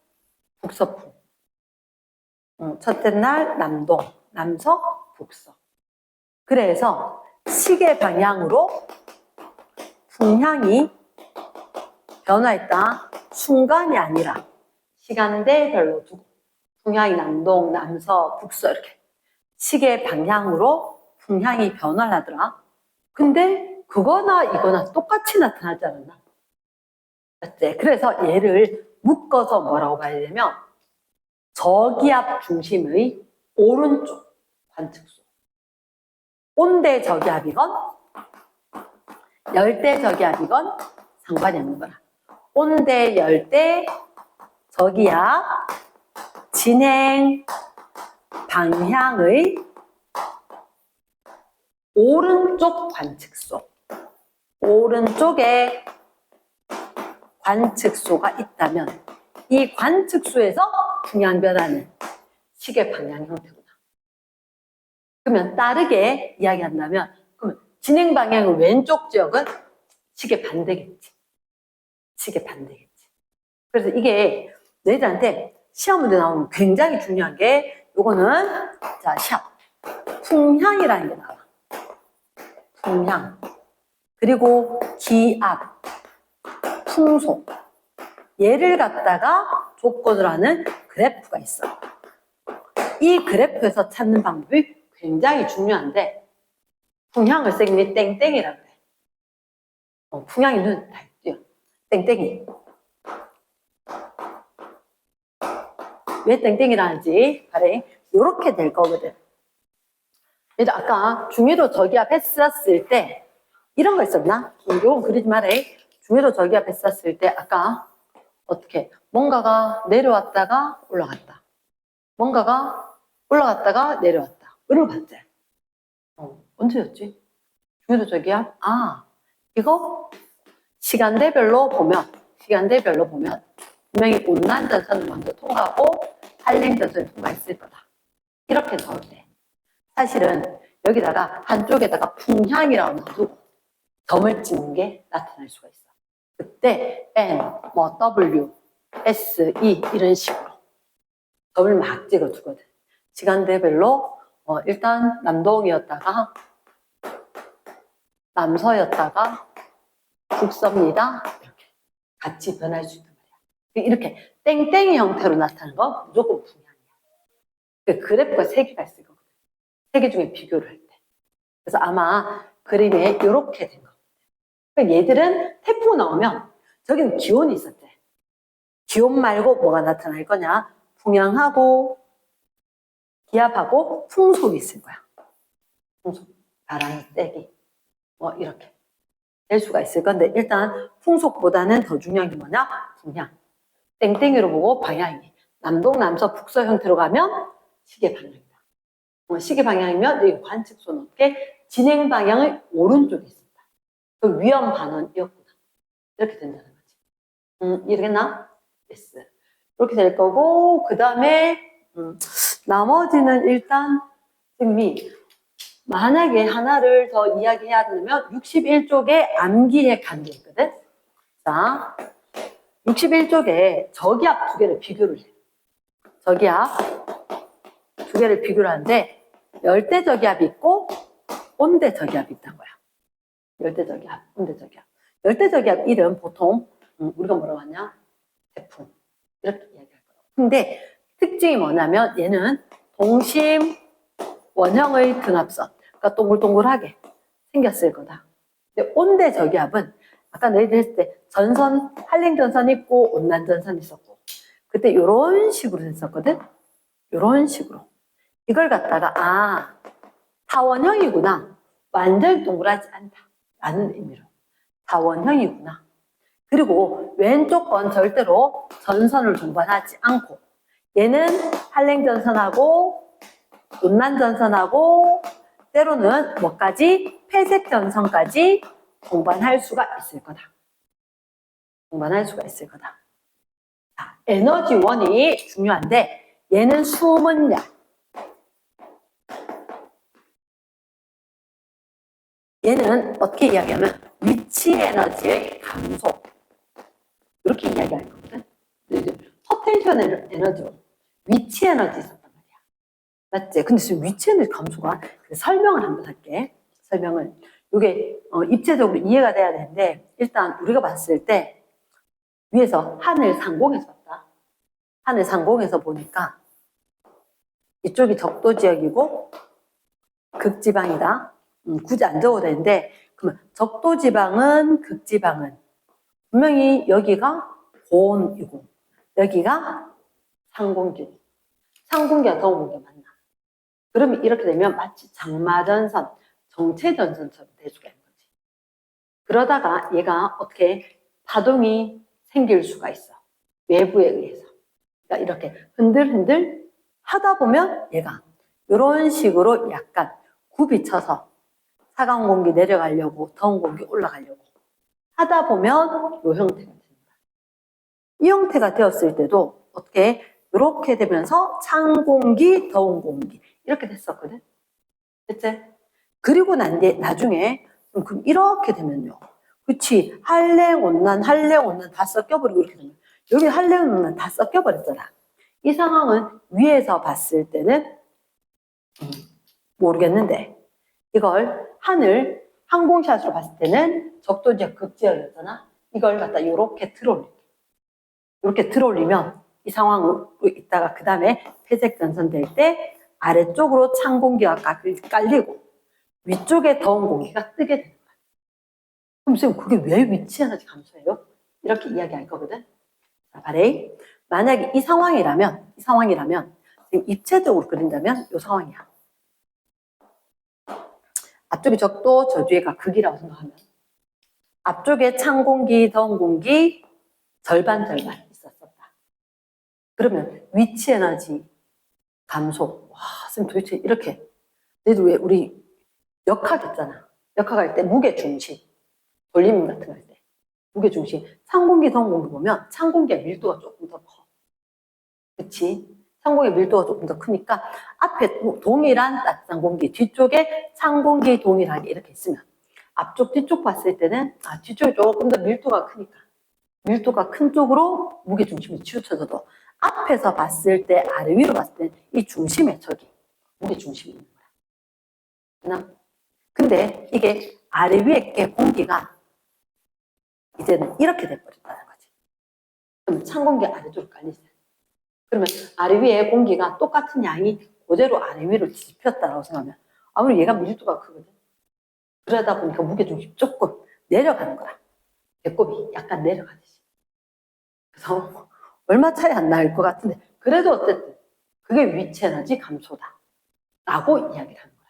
북서풍. 첫째 날 남동, 남서, 북서. 그래서 시계 방향으로 풍향이 변화했다. 순간이 아니라 시간대별로 두고 풍향이 남동, 남서, 북서 이렇게 시계 방향으로 풍향이 변화를 하더라. 근데 그거나 이거나 똑같이 나타나지 않았나? 맞지? 그래서 얘를 묶어서 뭐라고 봐야 되냐면 저기압 중심의 오른쪽 관측소. 온대 저기압이건 열대 저기압이건 상관이 없는 거라. 온대 열대 저기압 진행 방향의 오른쪽 관측소. 오른쪽에 관측소가 있다면 이 관측소에서 풍향 변화는 시계 방향 형태구나. 그러면 다르게 이야기한다면 그러면 진행 방향의 왼쪽 지역은 시계 반대겠지. 시계 반대겠지. 그래서 이게 너희들한테 시험 문제 나오면 굉장히 중요한 게 요거는 자 시합 풍향이라는 게 나와. 풍향 그리고 기압 풍속 얘를 갖다가 조건으로 하는 그래프가 있어. 이 그래프에서 찾는 방법이 굉장히 중요한데 풍향을 쌤이 땡땡이라고 그래. 풍향이 눈 다 띄어. 땡땡이. 왜 땡땡이라는지 바로 이렇게 될 거거든. 얘도 아까 중위도 저기압 했었을 때 이런 거 있었나? 요건 그리지 말해. 중위도 저기압 했었을 때 아까 어떻게 뭔가가 내려왔다가 올라갔다. 뭔가가 올라갔다가 내려왔다. 이런 거 봤지? 언제였지? 중위도 저기압? 이거 시간대별로 보면 분명히 온난전선을 먼저 통과하고 한랭전선을 통과했을 거다. 이렇게 나올 때 사실은 여기다가 한쪽에다가 풍향이라고 놔두고 점을 찍는 게 나타날 수가 있어. 그때 N, W, S, E 이런 식으로 점을 막 찍어주거든. 시간대별로 일단 남동이었다가 남서였다가 북서입니다. 이렇게 같이 변할 수 있단 말이야. 이렇게 땡땡이 형태로 나타나는 건 무조건 풍향이야. 그래프가 3개가 있을 거거든. 3개 중에 비교를 할 때. 그래서 아마 그림에 이렇게 된 거. 그러니까 얘들은 태풍 나오면 저기는 기온이 있었대. 기온 말고 뭐가 나타날 거냐? 풍향하고 기압하고 풍속이 있을 거야. 풍속, 바람이 세기 이렇게 될 수가 있을 건데 일단 풍속보다는 더 중요한 게 뭐냐? 풍향. 땡땡이로 보고 방향이 남동, 남서, 북서 형태로 가면 시계 방향이다. 시계 방향이면 여기 관측소는 어떻게? 진행 방향의 오른쪽에 있습니다. 그 위험 반원이었구나. 이렇게 된다는 거지. 이해되겠나? yes. 이렇게 될 거고 그 다음에 나머지는 일단 선생님이 만약에 하나를 더 이야기해야 되면 61쪽에 암기해 간게 있거든. 자, 61쪽에 저기압 2개를 비교를 해. 저기압 2개를 비교를 하는데 열대 저기압이 있고 온대 저기압이 있다는 거야. 열대 저기압, 온대 저기압. 열대 저기압 이름 보통 우리가 뭐라고 하냐? 태풍. 이렇게 이야기할 거야. 근데 특징이 뭐냐면 얘는 동심 원형의 등압선. 그러니까 동글동글하게 생겼을 거다. 근데 온대 저기압은 아까 너희들 했을 때 전선, 한랭전선 있고 온난전선 있었고 그때 이런 식으로 됐었거든. 이런 식으로. 이걸 갖다가 타원형이구나. 완전히 동그랗지 않다. 라는 의미로. 타원형이구나. 그리고 왼쪽 건 절대로 전선을 동반하지 않고 얘는 한랭전선하고 온난전선하고 때로는 뭐까지? 회색전선까지 동반할 수가 있을 거다. 동반할 수가 있을 거다. 자, 에너지원이 중요한데 얘는 숨은 약. 얘는 어떻게 이야기하면 위치 에너지의 감소. 이렇게 이야기할 거거든. 포텐셜 에너지로 위치 에너지 있었단 말이야. 맞지? 근데 지금 위치 에너지 감소가 설명을 한번 할게. 설명을. 이게 입체적으로 이해가 돼야 되는데 일단 우리가 봤을 때 위에서 하늘 상공에서 봤다. 하늘 상공에서 보니까 이쪽이 적도 지역이고 극지방이다. 굳이 안 적어도 되는데 그러면 적도 지방은 극지방은 분명히 여기가 고온이고 여기가 상공기. 상공기와 더운 공기가 만나. 그러면 이렇게 되면 마치 장마전선, 정체전선처럼 될 수가 있는 거지. 그러다가 얘가 어떻게 파동이 생길 수가 있어. 외부에 의해서. 그러니까 이렇게 흔들흔들 하다 보면 얘가 이런 식으로 약간 굽이 쳐서 차가운 공기 내려가려고 더운 공기 올라가려고 하다 보면 이 형태가 됩니다. 이 형태가 되었을 때도 어떻게 이렇게 되면서 찬 공기, 더운 공기 이렇게 됐었거든. 됐지? 그리고 난 뒤에 나중에 그럼 이렇게 되면요. 그치? 한랭온난 다 섞여버리고 이렇게 되면 여기 한랭온난 다 섞여버렸잖아. 이 상황은 위에서 봤을 때는 모르겠는데 이걸 하늘 항공샷으로 봤을 때는 적도지역 극지역이었잖아. 이걸 갖다 이렇게 들어올릴게. 이렇게 들어올리면 이 상황으로 있다가 그 다음에 회색 전선 될 때 아래쪽으로 찬 공기가 깔리고 위쪽에 더운 공기가 뜨게 되는 거야. 그럼 선생님 그게 왜 위치 에너지 감소해요? 이렇게 이야기할 거거든. 자, 바레이. 만약에 이 상황이라면 지금 입체적으로 그린다면 이 상황이야. 앞쪽에 적도, 저 뒤에가 극이라고 생각하면 앞쪽에 찬 공기, 더운 공기 절반 있었었다. 그러면 위치 에너지 감소. 와, 선생님 도대체 이렇게. 너희들 왜 우리 역학 했잖아. 역학 할 때 무게 중심. 돌림 같은 거 할 때. 무게 중심. 찬 공기, 더운 공기 보면 찬 공기의 밀도가 조금 더 커. 그치? 찬 공기의 밀도가 조금 더 크니까 앞에 동일한 따뜻한 공기, 뒤쪽에 찬 공기 동일하게 이렇게 있으면 앞쪽, 뒤쪽 봤을 때는 뒤쪽이 조금 더 밀도가 크니까 밀도가 큰 쪽으로 무게 중심이 치우쳐져도 앞에서 봤을 때 아래 위로 봤을 때 이 중심에 저기 무게 중심이 있는 거야. 근데 이게 아래 위에 게 공기가 이제는 이렇게 돼버렸다는 거지. 그럼 찬 공기 아래쪽으로 깔리지. 그러면 아래 위에 공기가 똑같은 양이 그대로 아래 위로 뒤집혔다라고 생각하면 아무리 얘가 밀도가 크거든. 그러다 보니까 무게 중심이 조금 내려가는 거야. 배꼽이 약간 내려가듯이. 그래서 얼마 차이 안 날 것 같은데 그래도 어쨌든 그게 위치 에너지 감소다 라고 이야기를 하는 거야.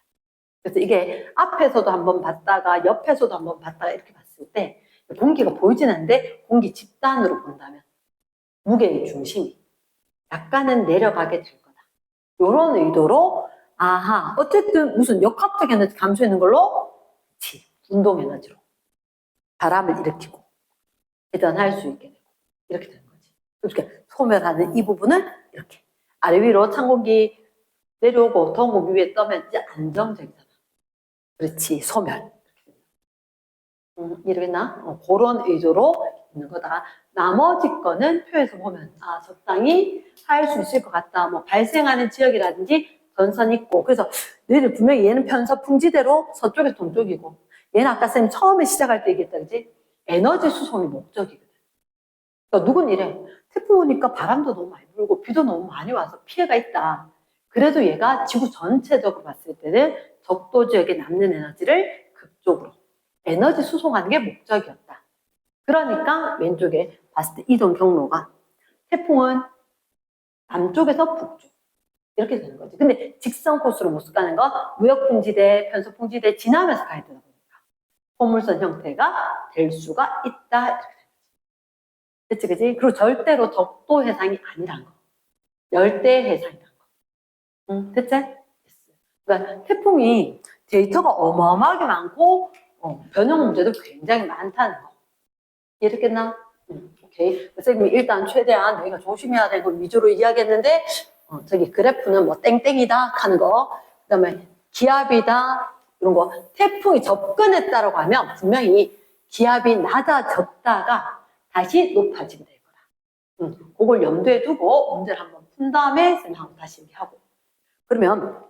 그래서 이게 앞에서도 한번 봤다가 옆에서도 한번 봤다가 이렇게 봤을 때 공기가 보이진 않는데 공기 집단으로 본다면 무게의 중심이 약간은 내려가게 될 거다. 이런 의도로 아하 어쨌든 무슨 역학적 에너지 감소하는 걸로 그치, 운동 에너지로 바람을 일으키고 회전할 수 있게 되고 이렇게 되는 거지. 이렇게 소멸하는 이 부분을 이렇게 아래 위로 찬 공기 내려오고 더운 공기 위에 떠면 이제 안정적이잖아. 그렇지, 소멸. 이러겠나? 그런 의도로 있는 거다. 나머지 거는 표에서 보면 적당히 할 수 있을 것 같다. 뭐 발생하는 지역이라든지 전선 있고 그래서 너희들 분명히 얘는 편서풍지대로 서쪽에서 동쪽이고 얘는 아까 쌤 처음에 시작할 때 얘기했다 그지? 에너지 수송이 목적이거든. 그러니까 누군 이래. 태풍 오니까 바람도 너무 많이 불고 비도 너무 많이 와서 피해가 있다. 그래도 얘가 지구 전체적으로 봤을 때는 적도 지역에 남는 에너지를 극쪽으로 에너지 수송하는 게 목적이었다. 그러니까 왼쪽에 봤을 때 이동 경로가 태풍은 남쪽에서 북쪽 이렇게 되는 거지. 근데 직선 코스로 못 가는 건 무역풍지대, 편서풍지대 지나면서 가야 되다 보니까 포물선 형태가 될 수가 있다. 이렇게 되는 거지. 그치, 그치? 그리고 절대로 적도 해상이 아니란 거. 열대 해상이란 거. 응, 됐지? 그러니까 태풍이 데이터가 어마어마하게 많고 변형 문제도 굉장히 많다는 거. 이해됐겠나? 오케이. 오케이. 선생님이 일단 최대한 너희가 조심해야 되고 위주로 이야기했는데, 저기 그래프는 뭐 땡땡이다 하는 거, 그 다음에 기압이다, 이런 거. 태풍이 접근했다라고 하면 분명히 기압이 낮아졌다가 다시 높아지게 될 거라. 그걸 염두에 두고 문제를 한번 푼 다음에 선생님하고 다시 얘기하고. 그러면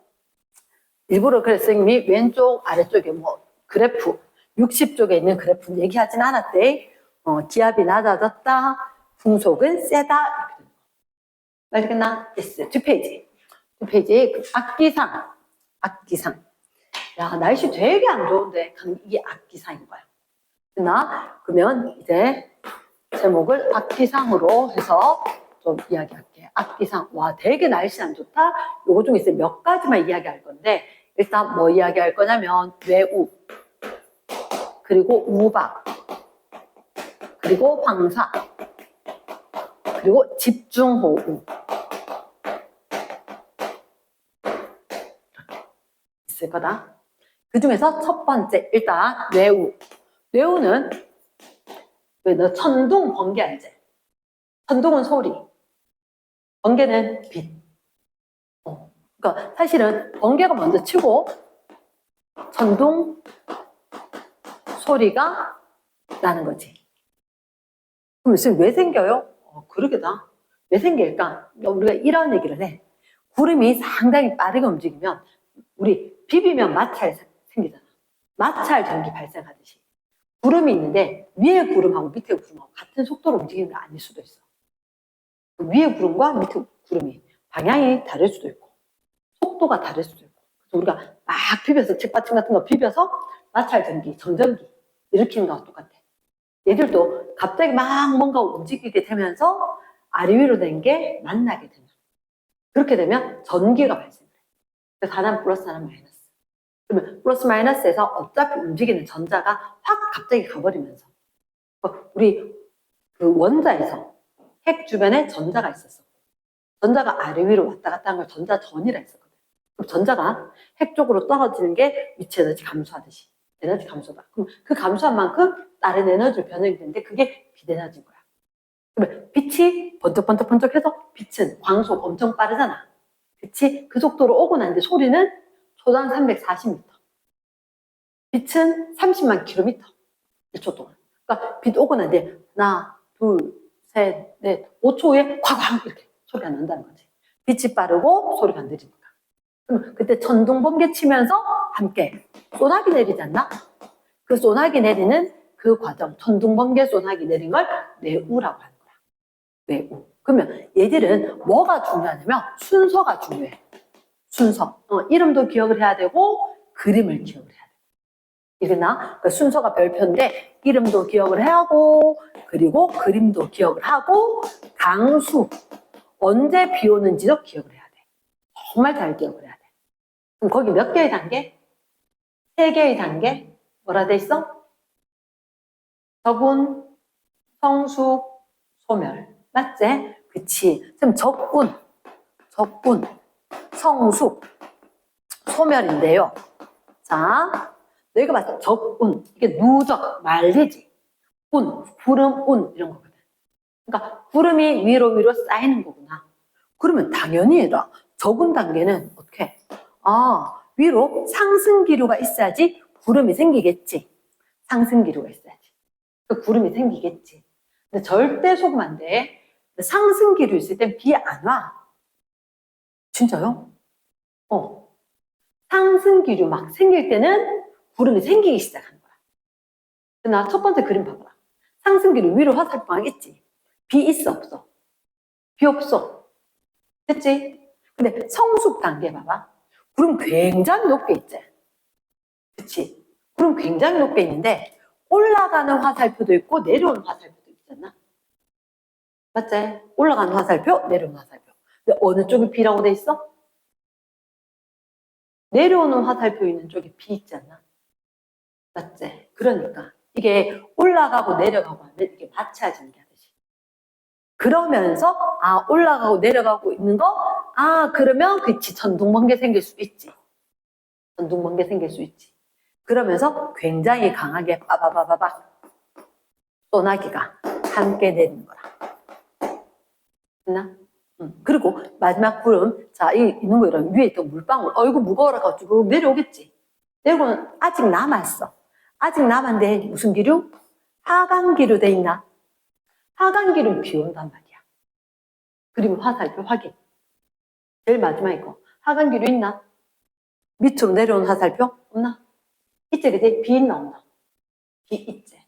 일부러 그래서 선생님이 왼쪽 아래쪽에 뭐 그래프 60쪽에 있는 그래프는 얘기하진 않았대. 기압이 낮아졌다, 풍속은 세다 이렇게 되는 거. 알겠나? yes. 두 페이지 그 악기상. 야, 날씨 되게 안 좋은데 이게 악기상인 거야. 그러면 이제 제목을 악기상으로 해서 좀 이야기할게. 악기상. 와, 되게 날씨 안 좋다. 요거 중에서 몇 가지만 이야기할 건데, 일단 뭐 이야기할 거냐면 외우, 그리고 우박, 그리고 황사, 그리고 집중호우. 이렇게 있을 거다. 그 중에서 첫 번째, 일단 외우. 외우는 왜 너 천둥, 번개 알지? 천둥은 소리, 번개는 빛. 그러니까 사실은 번개가 먼저 치고 천둥 소리가 나는 거지. 그럼 지금 왜 생겨요? 그러게다. 왜 생길까? 우리가 이런 얘기를 해. 구름이 상당히 빠르게 움직이면 우리 비비면 마찰 생기잖아. 마찰 전기 발생하듯이. 구름이 있는데 위에 구름하고 밑에 구름하고 같은 속도로 움직이는 게 아닐 수도 있어. 위에 구름과 밑에 구름이 방향이 다를 수도 있고 속도가 다를 수도 있고. 그래서 우리가 막 비벼서 책받침 같은 거 비벼서 마찰 전기, 정전기 일으키는 거와 똑같아. 얘들도 갑자기 막 뭔가 움직이게 되면서 아래 위로 된 게 만나게 되는. 그렇게 되면 전기가 발생해. 그래서 하나는 플러스, 하나는 마이너스. 그러면 플러스 마이너스에서 어차피 움직이는 전자가 확 갑자기 가버리면서 우리 그 원자에서 핵 주변에 전자가 있었어. 전자가 아래 위로 왔다 갔다 하는 걸 전자전이라 했었거든. 그럼 전자가 핵 쪽으로 떨어지는 게 위치 에너지 감소하듯이 에너지 감소다. 그럼 그 감소한 만큼 다른 에너지로 변형이 되는데 그게 빛 에너지인 거야. 그러면 빛이 번쩍번쩍번쩍해서 빛은 광속 엄청 빠르잖아. 빛이 그 속도로 오고 나는데 소리는 초당 340m. 빛은 30만 킬로미터. 1초 동안. 그러니까 빛 오고 나는데 하나, 둘, 셋, 넷, 5초 후에 쾅쾅 이렇게 소리가 난다는 거지. 빛이 빠르고 소리가 안 들리니까. 그럼 그때 천둥 번개 치면서 함께 소나기 내리지 않나? 그 소나기 내리는 그 과정, 천둥 번개 소나기 내린 걸 뇌우라고 하는 거야. 뇌우. 그러면 얘들은 뭐가 중요하냐면 순서가 중요해. 순서. 이름도 기억을 해야 되고 그림을 기억을 해야 돼. 이랬나? 그러니까 순서가 별표인데 이름도 기억을 해야 하고 그리고 그림도 기억을 하고 강수 언제 비 오는지도 기억을 해야 돼. 정말 잘 기억을 해야 돼. 그럼 거기 몇 개의 단계? 3개의 단계? 뭐라 돼 있어? 적운, 성숙, 소멸. 맞지? 그치. 그럼 적운, 성숙, 소멸인데요. 자, 너희가 봤을 때 적운, 이게 누적, 말리지. 구름, 이런 거거든. 그러니까 구름이 위로 쌓이는 거구나. 그러면 당연히 얘들아, 적운 단계는 어떻게? 위로 상승기류가 있어야지 구름이 생기겠지. 상승기류가 있어야지. 그 구름이 생기겠지. 근데 절대 속으면 안 돼. 상승기류 있을 땐 비 안 와. 진짜요? 상승기류 막 생길 때는 구름이 생기기 시작하는 거야. 나 첫 번째 그림 봐봐라. 상승기류 위로 화살표가 있지. 비 있어, 없어? 비 없어. 됐지? 근데 성숙 단계 봐봐. 구름 굉장히 높게 있지. 그치? 구름 굉장히 높게 있는데 올라가는 화살표도 있고 내려오는 화살표도 있잖아. 맞지? 올라가는 화살표, 내려오는 화살표. 근데 어느 쪽이 B라고 돼 있어? 내려오는 화살표 있는 쪽에 B 있지 않나? 맞지? 그러니까 이게 올라가고 내려가고 하면 이게 맞춰지는 게 하듯이. 그러면서 올라가고 내려가고 있는 거 그러면 그치 천둥번개 생길 수 있지. 천둥번개 생길 수 있지. 그러면서 굉장히 강하게 빠바바바박 소나기가 함께 내리는 거라. 됐나? 그리고 마지막 구름, 자, 있는 거 이런 위에 있던 물방울, 이거 무거워라 가지고 내려오겠지. 내려오면 아직 남았어. 아직 남았는데 무슨 기류? 하강기류 돼 있나? 하강기류 비 온단 말이야. 그리고 화살표 확인. 제일 마지막에 거. 하강기류 있나? 밑으로 내려온 화살표? 없나? 있지, 그지? 비 있나, 없나? 비 있지.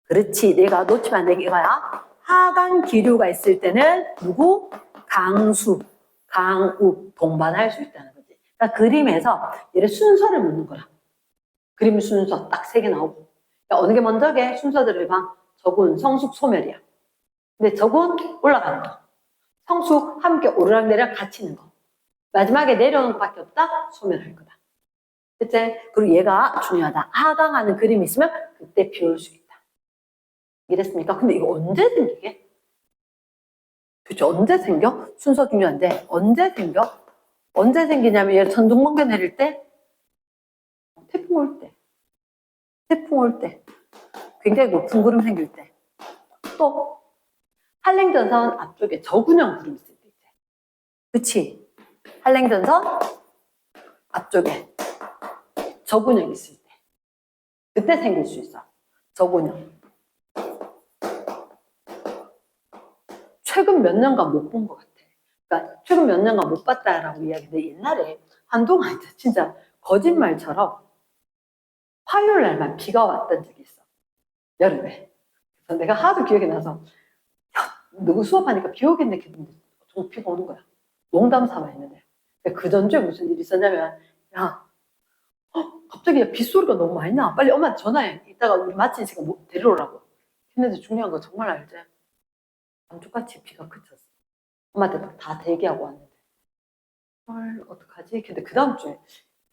그렇지. 내가 놓치면 안 되게 이거야. 하강기류가 있을 때는 누구? 강수, 강우, 동반할 수 있다는 거지. 그러니까 그림에서 얘를 순서를 묻는 거라. 그림 순서 딱 3개 나오고. 그러니까 어느 게 먼저게? 순서들을 봐. 저군, 성숙, 소멸이야. 근데 저군 올라가는 거. 성숙 함께 오르락내리락 갇히는 거. 마지막에 내려오는 것밖에 없다? 소멸할 거다. 그치? 그리고 얘가 중요하다. 하강하는 그림이 있으면 그때 비 올 수 있다. 이랬습니까? 근데 이거 언제 생기게? 그쵸? 언제 생겨? 순서 중요한데 언제 생겨? 언제 생기냐면 얘 천둥번개 내릴 때, 태풍 올 때, 태풍 올 때, 굉장히 높은 구름 생길 때, 또 한랭전선 앞쪽에 저군형 구름 있을 때 있지. 그치? 한랭전선 앞쪽에 저군형 있을 때, 그때 생길 수 있어. 저군형. 최근 몇 년간 못 본 것 같아. 그러니까 최근 몇 년간 못 봤다라고 이야기인데 옛날에 한동안 진짜 거짓말처럼 화요일 날만 비가 왔던 적이 있어. 여름에. 그래서 내가 하도 기억이 나서 야, 누구 수업하니까 비 오겠네 했는데 정말 비가 오는 거야. 농담 삼아 했는데. 그 전주에 무슨 일이 있었냐면 야 갑자기 빗소리가 너무 많이 나. 빨리 엄마한테 전화해. 이따가 우리 마친 시간 데리러 오라고. 했는데 중요한 거 정말 알지? 감쪽같이 비가 그쳤어. 엄마한테 막 다 대기하고 왔는데 헐 어떡하지? 근데 그 다음 주에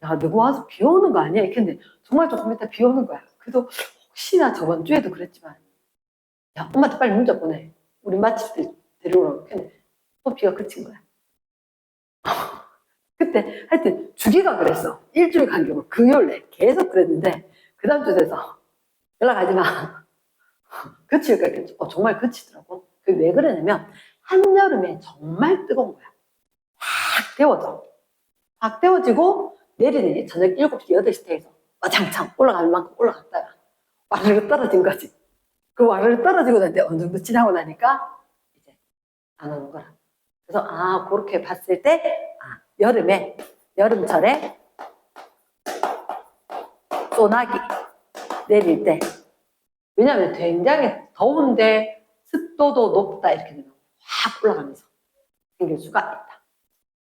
야 누구 와서 비 오는 거 아니야? 근데 정말 조금 이따 비 오는 거야. 그래도 혹시나 저번 주에도 그랬지만 야 엄마한테 빨리 문자 보내. 우리 마칠 때 데려오라고. 근데 또 비가 그친 거야. 그때 하여튼 주기가 그랬어. 일주일 간격으로 금요일에 계속 그랬는데 그 다음 주 돼서 연락하지 마. 그치니까 정말 그치더라고. 그게 왜 그러냐면 한여름에 정말 뜨거운 거야. 확 데워져. 확 데워지고 내리는 저녁 7시, 8시 때에서 와장창 올라갈 만큼 올라갔다가 와르르 떨어진 거지. 그 와르르 떨어지고 나는데 어느 정도 지나고 나니까 이제 안 오는 거라. 그래서 그렇게 봤을 때 여름에 여름철에 소나기 내릴 때 왜냐하면 굉장히 더운데 습도도 높다 이렇게 되면 확 올라가면서 생길 수가 있다.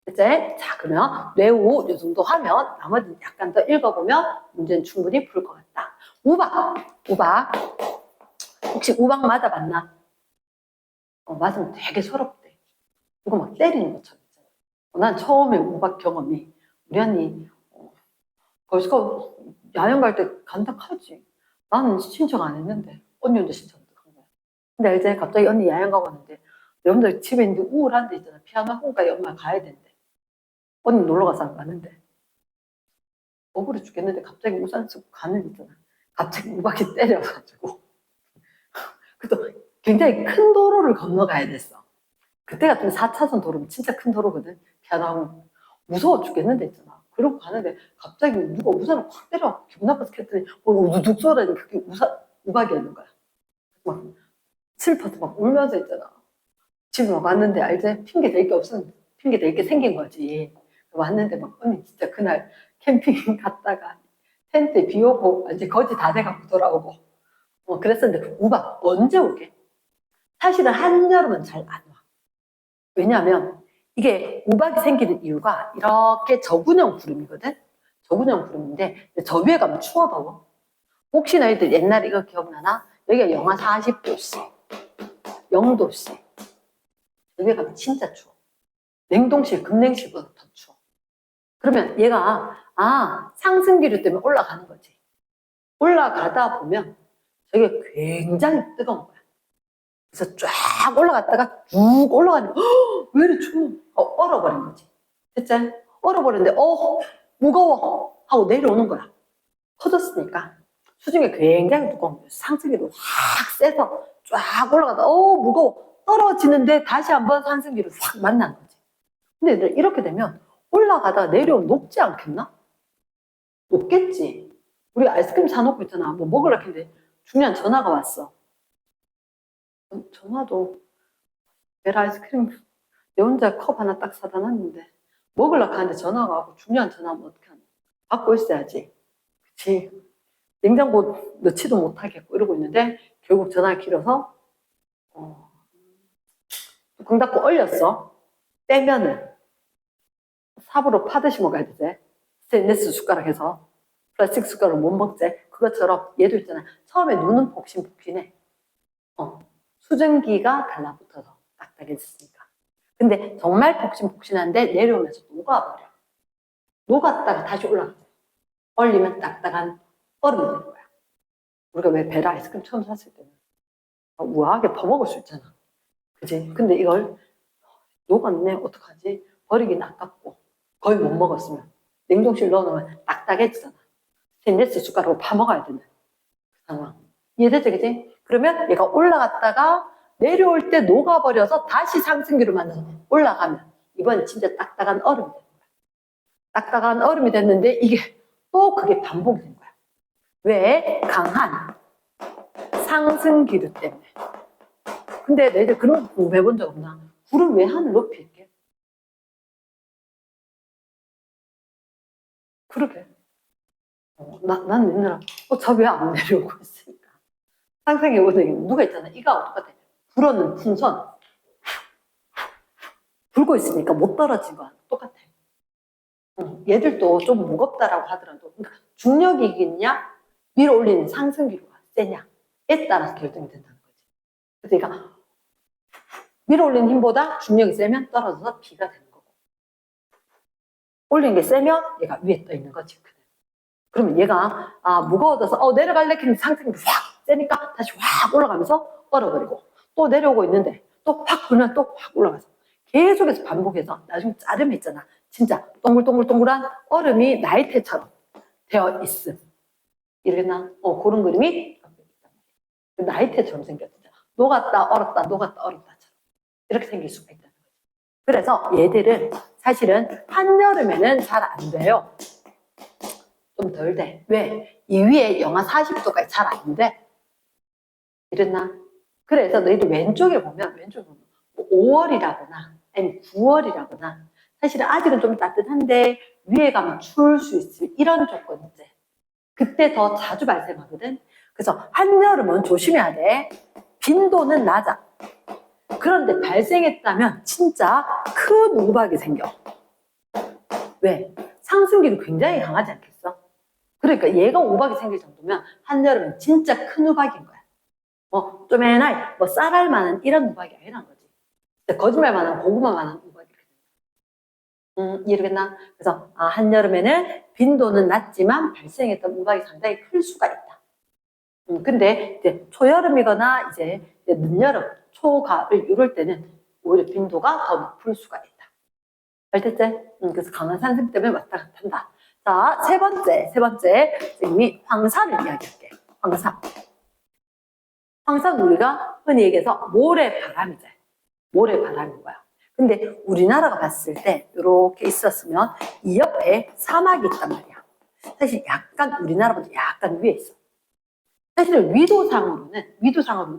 이제 자 그러면 뇌우 이 정도 하면 나머지 약간 더 읽어보면 문제는 충분히 풀 것 같다. 우박 혹시 우박 맞아봤나? 맞으면 되게 서럽대. 이거 막 때리는 것처럼 있잖아. 난 처음에 우박 경험이 우리 언니 벌써 야영 갈 때 간다하지. 나는 신청 안 했는데 언니 혼자 신청 한 거야. 근데 이제 갑자기 언니 야영 가고 왔는데 여러분들 집에 있는데 우울한 데 있잖아. 피아노 학원까지 엄마 가야 된대. 언니 놀러 가서 안 가는데 억울해 죽겠는데 갑자기 우산 쓰고 가는 있잖아. 갑자기 우박이 때려가지고 그래서 굉장히 큰 도로를 건너가야 됐어. 그때 같으면 4차선 도로면 진짜 큰 도로거든. 피아노 학원 무서워 죽겠는데 있잖아. 그러고 가는데 갑자기 누가 우산을 확 때려 기분 나빠서 했더니 우두둑 쏘라니 그게 우박이었는 거야. 막 슬퍼서 막 울면서 있잖아. 집에 막 왔는데 알지? 핑계 댈 게 없으면 핑계 댈 게 생긴 거지. 왔는데 막 언니 진짜 그날 캠핑 갔다가 텐트 비 오고 이제 거지 다 돼갖고 돌아오고 그랬었는데 우박 언제 오게? 사실은 한여름은 잘 안 와. 왜냐하면 이게 우박이 생기는 이유가 이렇게 저군형 구름이거든. 저군형 구름인데 저 위에 가면 추워 더워. 혹시 너희들 옛날에 이거 기억나나? 여기가 영하 40도씨 0도씨 여기 가면 진짜 추워. 냉동실 급냉실보다 더 추워. 그러면 얘가 상승기류 때문에 올라가는 거지. 올라가다 보면 저게 굉장히 뜨거운 거야. 그래서 쫙 올라갔다가 쭉 올라가니까 왜 이렇게 추워? 얼어버린 거지. 됐지? 얼어버렸는데 무거워 하고 내려오는 거야. 커졌으니까 수중에 굉장히 두꺼운 거야. 상승기로 확 세서 쫙 올라가다 무거워 떨어지는데 다시 한번 상승기를 확 만난 거지. 근데 얘들 이렇게 되면 올라가다가 내려오면 녹지 않겠나? 녹겠지. 우리 아이스크림 사놓고 있잖아. 뭐 먹으려고 했는데 중요한 전화가 왔어. 전화도 베라 아이스크림 내 혼자 컵 하나 딱 사다 놨는데 먹으려고 하는데 전화가 와고 중요한 전화면 어떻게 하냐. 받고 있어야지. 그치? 냉장고 넣지도 못하겠고 이러고 있는데 결국 전화가 길어서 뚜껑 닫고 얼렸어. 빼면은 삽으로 파듯이 먹어야 되지. 스테인리스 숟가락 해서 플라스틱 숟가락 못 먹지. 그것처럼 얘도 있잖아. 처음에 눈은 폭신폭신해. 수증기가 달라붙어서 딱딱해졌으니까. 근데 정말 폭신폭신한데 내려오면서 녹아버려. 녹았다가 다시 올라가요. 얼리면 딱딱한 얼음이 되는 거야. 우리가 왜 베라 아이스크림 처음 샀을 때는 우아하게 퍼먹을 수 있잖아. 그치? 근데 이걸 녹았네 어떡하지? 버리긴 아깝고 거의 못 먹었으면 냉동실 넣어놓으면 딱딱해지잖아. 스테인리스 숟가락으로 파먹어야 되는 상황. 이해되지? 그치? 그러면 얘가 올라갔다가 내려올 때 녹아버려서 다시 상승기로 만나서 올라가면 이번엔 진짜 딱딱한 얼음이 되는 거야. 딱딱한 얼음이 됐는데 이게 또 그게 반복이 된 거야. 왜? 강한 상승기류 때문에. 근데 너희들 그런 거 공부해 본 적 없나? 불은 왜 하늘 높이 있게? 그러게. 난 옛날에 저 왜 안 내려오고 있을까? 상상해 보는 누가 있잖아. 이가 똑같아. 불어는 풍선. 불고 있으니까 못 떨어진 거야. 똑같아. 얘들도 좀 무겁다라고 하더라도 그러니까 중력이겠냐? 위로 올리는 상승기류가 세냐에 따라서 결정이 된다는 거지. 그러니까 위로 올리는 힘보다 중력이 세면 떨어져서 비가 되는 거고 올리는 게 세면 얘가 위에 떠 있는 거지. 그러면 얘가 무거워져서 내려갈래 했는데 상승이 확 세니까 다시 확 올라가면서 얼어버리고 또 내려오고 있는데 또 확 불면 또 확 올라가서 계속해서 반복해서 나중에 짜름이 있잖아. 진짜 동글동글동글한 얼음이 나이테처럼 되어 있음. 이러겠나? 그런 그림이 나이테처럼 생겼잖아. 녹았다 얼었다 녹았다 얼었다처럼 이렇게 생길 수가 있다는 거지. 그래서 얘들은 사실은 한여름에는 잘 안 돼요. 좀 덜 돼. 왜? 이 위에 영하 40도까지 잘 안 돼. 이랬나? 그래서 너희들 왼쪽에 보면 5월이라거나 아니면 9월이라거나 사실은 아직은 좀 따뜻한데 위에 가면 추울 수 있을 이런 조건이지. 그때 더 자주 발생하거든. 그래서 한여름은 조심해야 돼. 빈도는 낮아. 그런데 발생했다면 진짜 큰 우박이 생겨. 왜? 상승기도 굉장히 강하지 않겠어? 그러니까 얘가 우박이 생길 정도면 한여름은 진짜 큰 우박인 거야. 쪼매나이 쌀알 만한 이런 우박이 아니란 거지. 거짓말 만한 고구마 만한 우박이. 이해되겠나? 그래서 한여름에는 빈도는 낮지만 발생했던 우박이 상당히 클 수가 있다. 근데 이제 초여름이거나 이제 늦여름, 초가을 이럴 때는 오히려 빈도가 더 높을 수가 있다. 알겠지? 그래서 강한 상승 때문에 왔다 갔다 한다. 자, 세 번째, 선생님이 황사를 이야기할게. 황사는 우리가 흔히 얘기해서 모래바람이지. 모래바람인 거야. 근데 우리나라가 봤을 때 이렇게 있었으면 이 옆에 사막이 있단 말이야. 사실 약간 우리나라보다 약간 위에 있어. 사실은 위도상으로는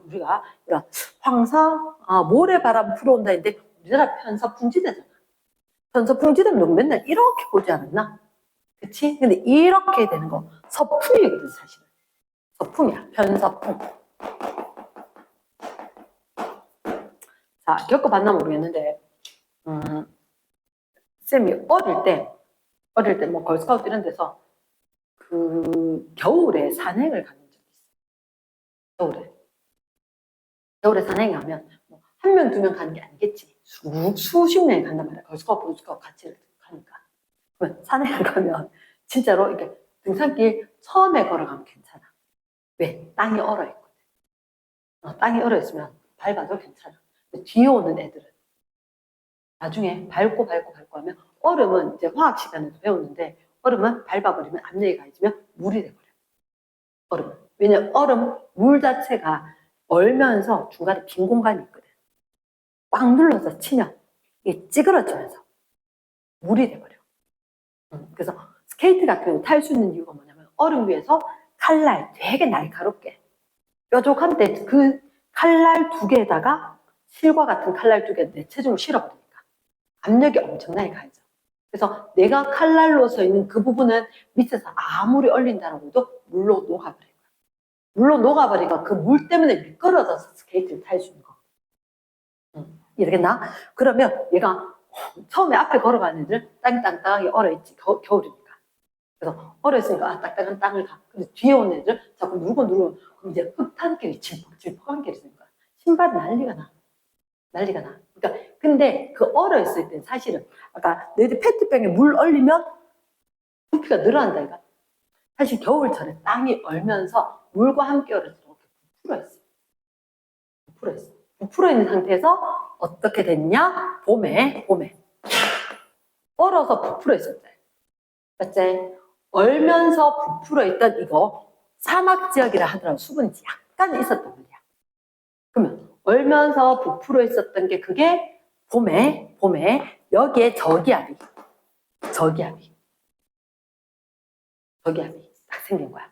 우리가 이런 황사, 모래바람 불어온다 했는데 우리나라 편서풍지대잖아. 편서풍지대는 너 맨날 이렇게 보지 않았나? 그치? 근데 이렇게 되는 거 서풍이거든 사실은. 서풍이야. 편서풍. 자, 겪어봤나 모르겠는데 쌤이 어릴 때 뭐 걸스카우트 이런 데서 그 겨울에 산행을 가는 적이 있어. 겨울에 산행 가면 뭐 한 명, 두 명 가는 게 아니겠지. 수십 명이 간단 말이야. 걸스카우트 같이 가니까. 그러면 산행을 가면 진짜로 이렇게 등산길 처음에 걸어가면 괜찮아. 왜? 땅이 얼어있거든. 땅이 얼어있으면 밟아도 괜찮아. 뒤에 오는 애들은 나중에 밟고 하면 얼음은 이제 화학 시간에도 배우는데 얼음은 밟아버리면 압력이 가해지면 물이 돼버려. 얼음은. 왜냐면 얼음 물 자체가 얼면서 중간에 빈 공간이 있거든. 꽉 눌러서 치면 이게 찌그러지면서 물이 돼버려. 그래서 스케이트 같은 경우 탈 수 있는 이유가 뭐냐면 얼음 위에서 칼날 되게 날카롭게 뾰족한데 그 칼날 두 개에다가 실과 같은 칼날 두 개 내 체중을 실어버리니까 압력이 엄청나게 가해져. 그래서 내가 칼날로 서 있는 그 부분은 밑에서 아무리 얼린다라고 해도 물로 녹아버린 거야. 물로 녹아버리니까 그 물 때문에 미끄러져서 스케이트를 탈 수 있는 거. 이러겠나? 그러면 얘가 처음에 앞에 걸어가는 애들 땅이 땅땅하게 얼어있지. 겨울이니까. 그래서 얼어있으니까 아, 딱딱한 땅을 가. 근데 뒤에 오는 애들 자꾸 누르고 그럼 이제 흙탕길이 질퍽질퍽한 길이 되는 거야. 신발이 난리가 나. 난리가 나. 그러니까 근데 그 얼어있을 땐 사실은 아까 너희들 페트병에 물 얼리면 부피가 늘어난다니까. 사실 겨울철에 땅이 얼면서 물과 함께 얼어서 이렇게 부풀어있어. 부풀어있어. 부풀어있는 상태에서 어떻게 됐냐? 봄에 얼어서 부풀어있었지. 맞지? 얼면서 부풀어있던 이거 사막 지역이라 하더라도 수분이 약간 있었단 말이야. 그러면 얼면서 부풀어있었던 게 그게 봄에 여기에 저기압이 딱 생긴 거야.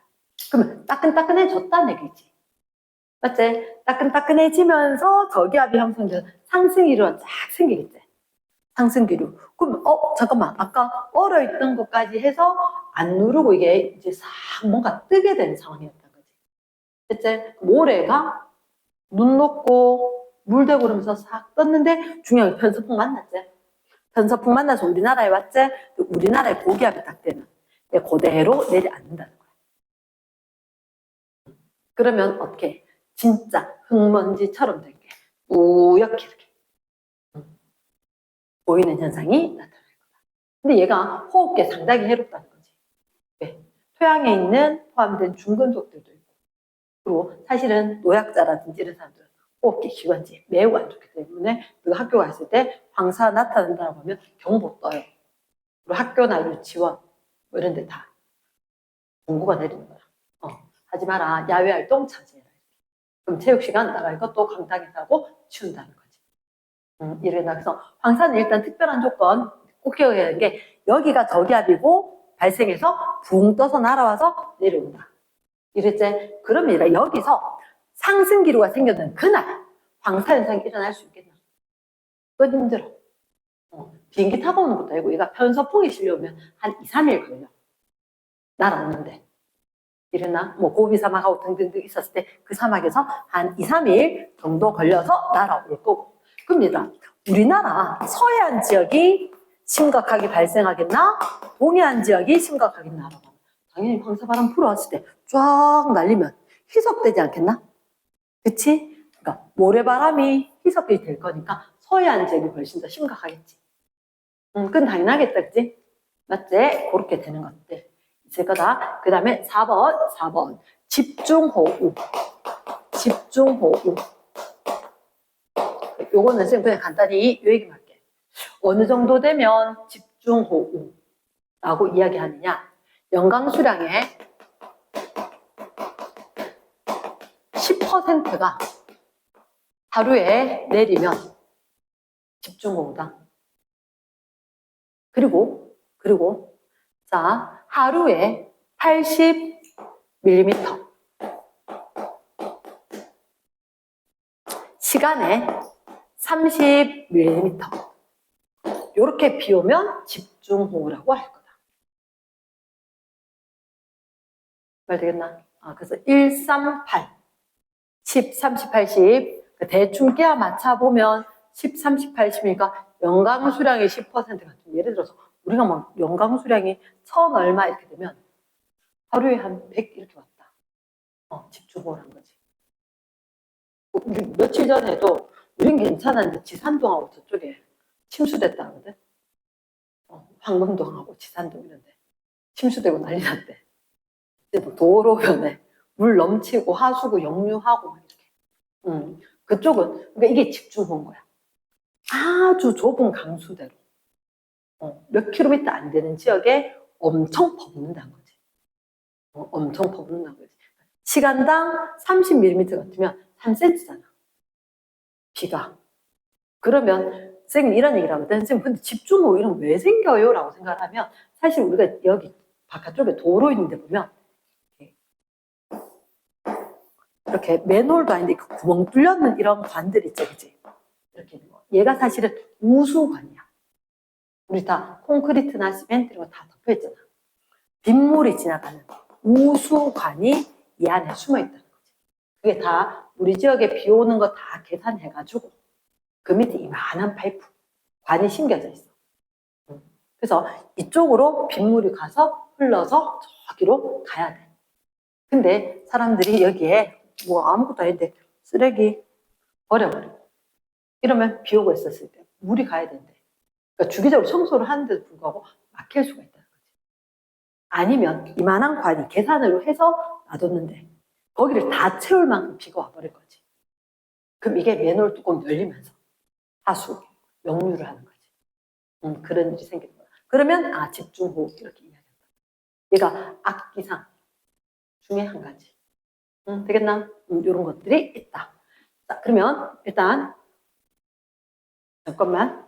그러면 따끈따끈해졌다는 얘기지. 맞지? 따끈따끈해지면서 저기압이 형성돼서 상승기류가 쫙 생기겠지. 상승기류. 그럼 잠깐만 아까 얼어있던 것까지 해서 안 누르고 이게 이제 싹 뭔가 뜨게 된 상황이었던 거지. 그치? 모래가 눈 녹고 물 대고 그러면서 싹 떴는데 중요한 편서풍 만났지. 편서풍 만나서 우리나라에 왔지. 우리나라에 고기압이 딱 되면 그대로 내려앉는다는 거야. 그러면 어떻게? 진짜 흙먼지처럼 된 게 우옇게 이렇게 보이는 현상이 나타날 거다. 근데 얘가 호흡기에 상당히 해롭다는 거지. 왜? 토양에 있는 포함된 중금속들도 있고, 그리고 사실은 노약자라든지 이런 사람들은 호흡기 기관지 매우 안 좋기 때문에 그 학교 갔을 때 황사 나타난다고 하면 경보 떠요. 그리고 학교나 유치원 뭐 이런 데 다 공고가 내리는 거야. 하지 마라. 야외 활동 자제해라. 그럼 체육 시간 나갈 것도 강당에서 하고 치운다는 거지. 이래나 그래서 황사는 일단 특별한 조건 꼭 기억해야 하는 게 여기가 저기압이고 발생해서 붕 떠서 날아와서 내려온다. 이랬지? 그러면 여기서 상승기류가 생겼는 그날 황사 현상이 일어날 수 있겠나? 그건 힘들어. 비행기 타고 오는 것도 아니고 얘가 편서풍이 실려오면 한 2, 3일 걸려. 날아오는데. 이랬나? 뭐 고비 사막하고 등등등 있었을 때 그 사막에서 한 2, 3일 정도 걸려서 날아올 거고. 그럼 얘들아, 우리나라 서해안 지역이 심각하게 발생하겠나? 동해안 지역이 심각하겠나? 당연히 황사바람 불어왔을 때 쫙 날리면 희석되지 않겠나? 그치? 그러니까 모래바람이 희석이 될 거니까 서해안 지역이 훨씬 더 심각하겠지. 그건 당연하겠다, 그치? 맞지? 그렇게 되는 것들 있을 거다. 그 다음에 4번 집중호우. 요거는 지금 그냥 간단히 이 얘기만 할게. 어느 정도 되면 집중호우라고 이야기하느냐? 영강수량의 10%가 하루에 내리면 집중호우다. 그리고 자, 하루에 80mm, 시간에 30mm, 이렇게 비 오면 집중호우라고 할 거다. 말 되겠나? 그래서 1, 3, 8, 10, 30, 80 대충 깨야 맞춰보면 10, 30, 80이니까 영강수량의 10%가 예를 들어서 우리가 뭐 영강수량이 1000 얼마 이렇게 되면 하루에 한 100 이렇게 왔다. 집중호우란 거지. 우리 며칠 전에도 우린 괜찮았는데 지산동하고 저쪽에 침수됐다거든. 황금동하고 지산동 이런데 침수되고 난리 났대. 그때도 도로변에 물 넘치고 하수구 역류하고 막 이렇게. 그쪽은 그러니까 이게 집중호우인 거야. 아주 좁은 강수대로 몇 킬로미터 안 되는 지역에 엄청 퍼붓는다는 거지. 엄청 퍼붓는다는 거지. 시간당 30mm 같으면 3cm잖아. 비가. 그러면 선생님 이런 얘기를 하거든. 선생님 근데 집중호우 이런 거 왜 생겨요? 라고 생각을 하면 사실 우리가 여기 바깥쪽에 도로 있는데 보면 이렇게 맨홀도 아닌데 그 구멍 뚫렸는 이런 관들 있죠, 그치? 이렇게 있는 거. 얘가 사실은 우수관이야. 우리 다 콘크리트나 시멘트 이런 거 다 덮여있잖아. 빗물이 지나가는 우수관이 이 안에 숨어 있다는 거지. 그게 다 우리 지역에 비 오는 거 다 계산해가지고 그 밑에 이만한 파이프, 관이 심겨져 있어. 그래서 이쪽으로 빗물이 가서 흘러서 저기로 가야 돼. 근데 사람들이 여기에 뭐 아무것도 아닌데 쓰레기 버려버리고 이러면 비 오고 있었을 때 물이 가야 된대. 그러니까 주기적으로 청소를 하는데도 불구하고 막힐 수가 있다는 거지. 아니면 이만한 관이 계산으로 해서 놔뒀는데 거기를 다 채울 만큼 비가 와버릴 거지. 그럼 이게 맨홀 뚜껑 열리면서 하수, 역류를 하는 거지. 그런 일이 생기는 거야. 그러면 집중호흡 이렇게 이야기한다. 얘가 악기상 중에 한 가지. 되겠나? 이런 것들이 있다. 자, 그러면 일단 잠깐만.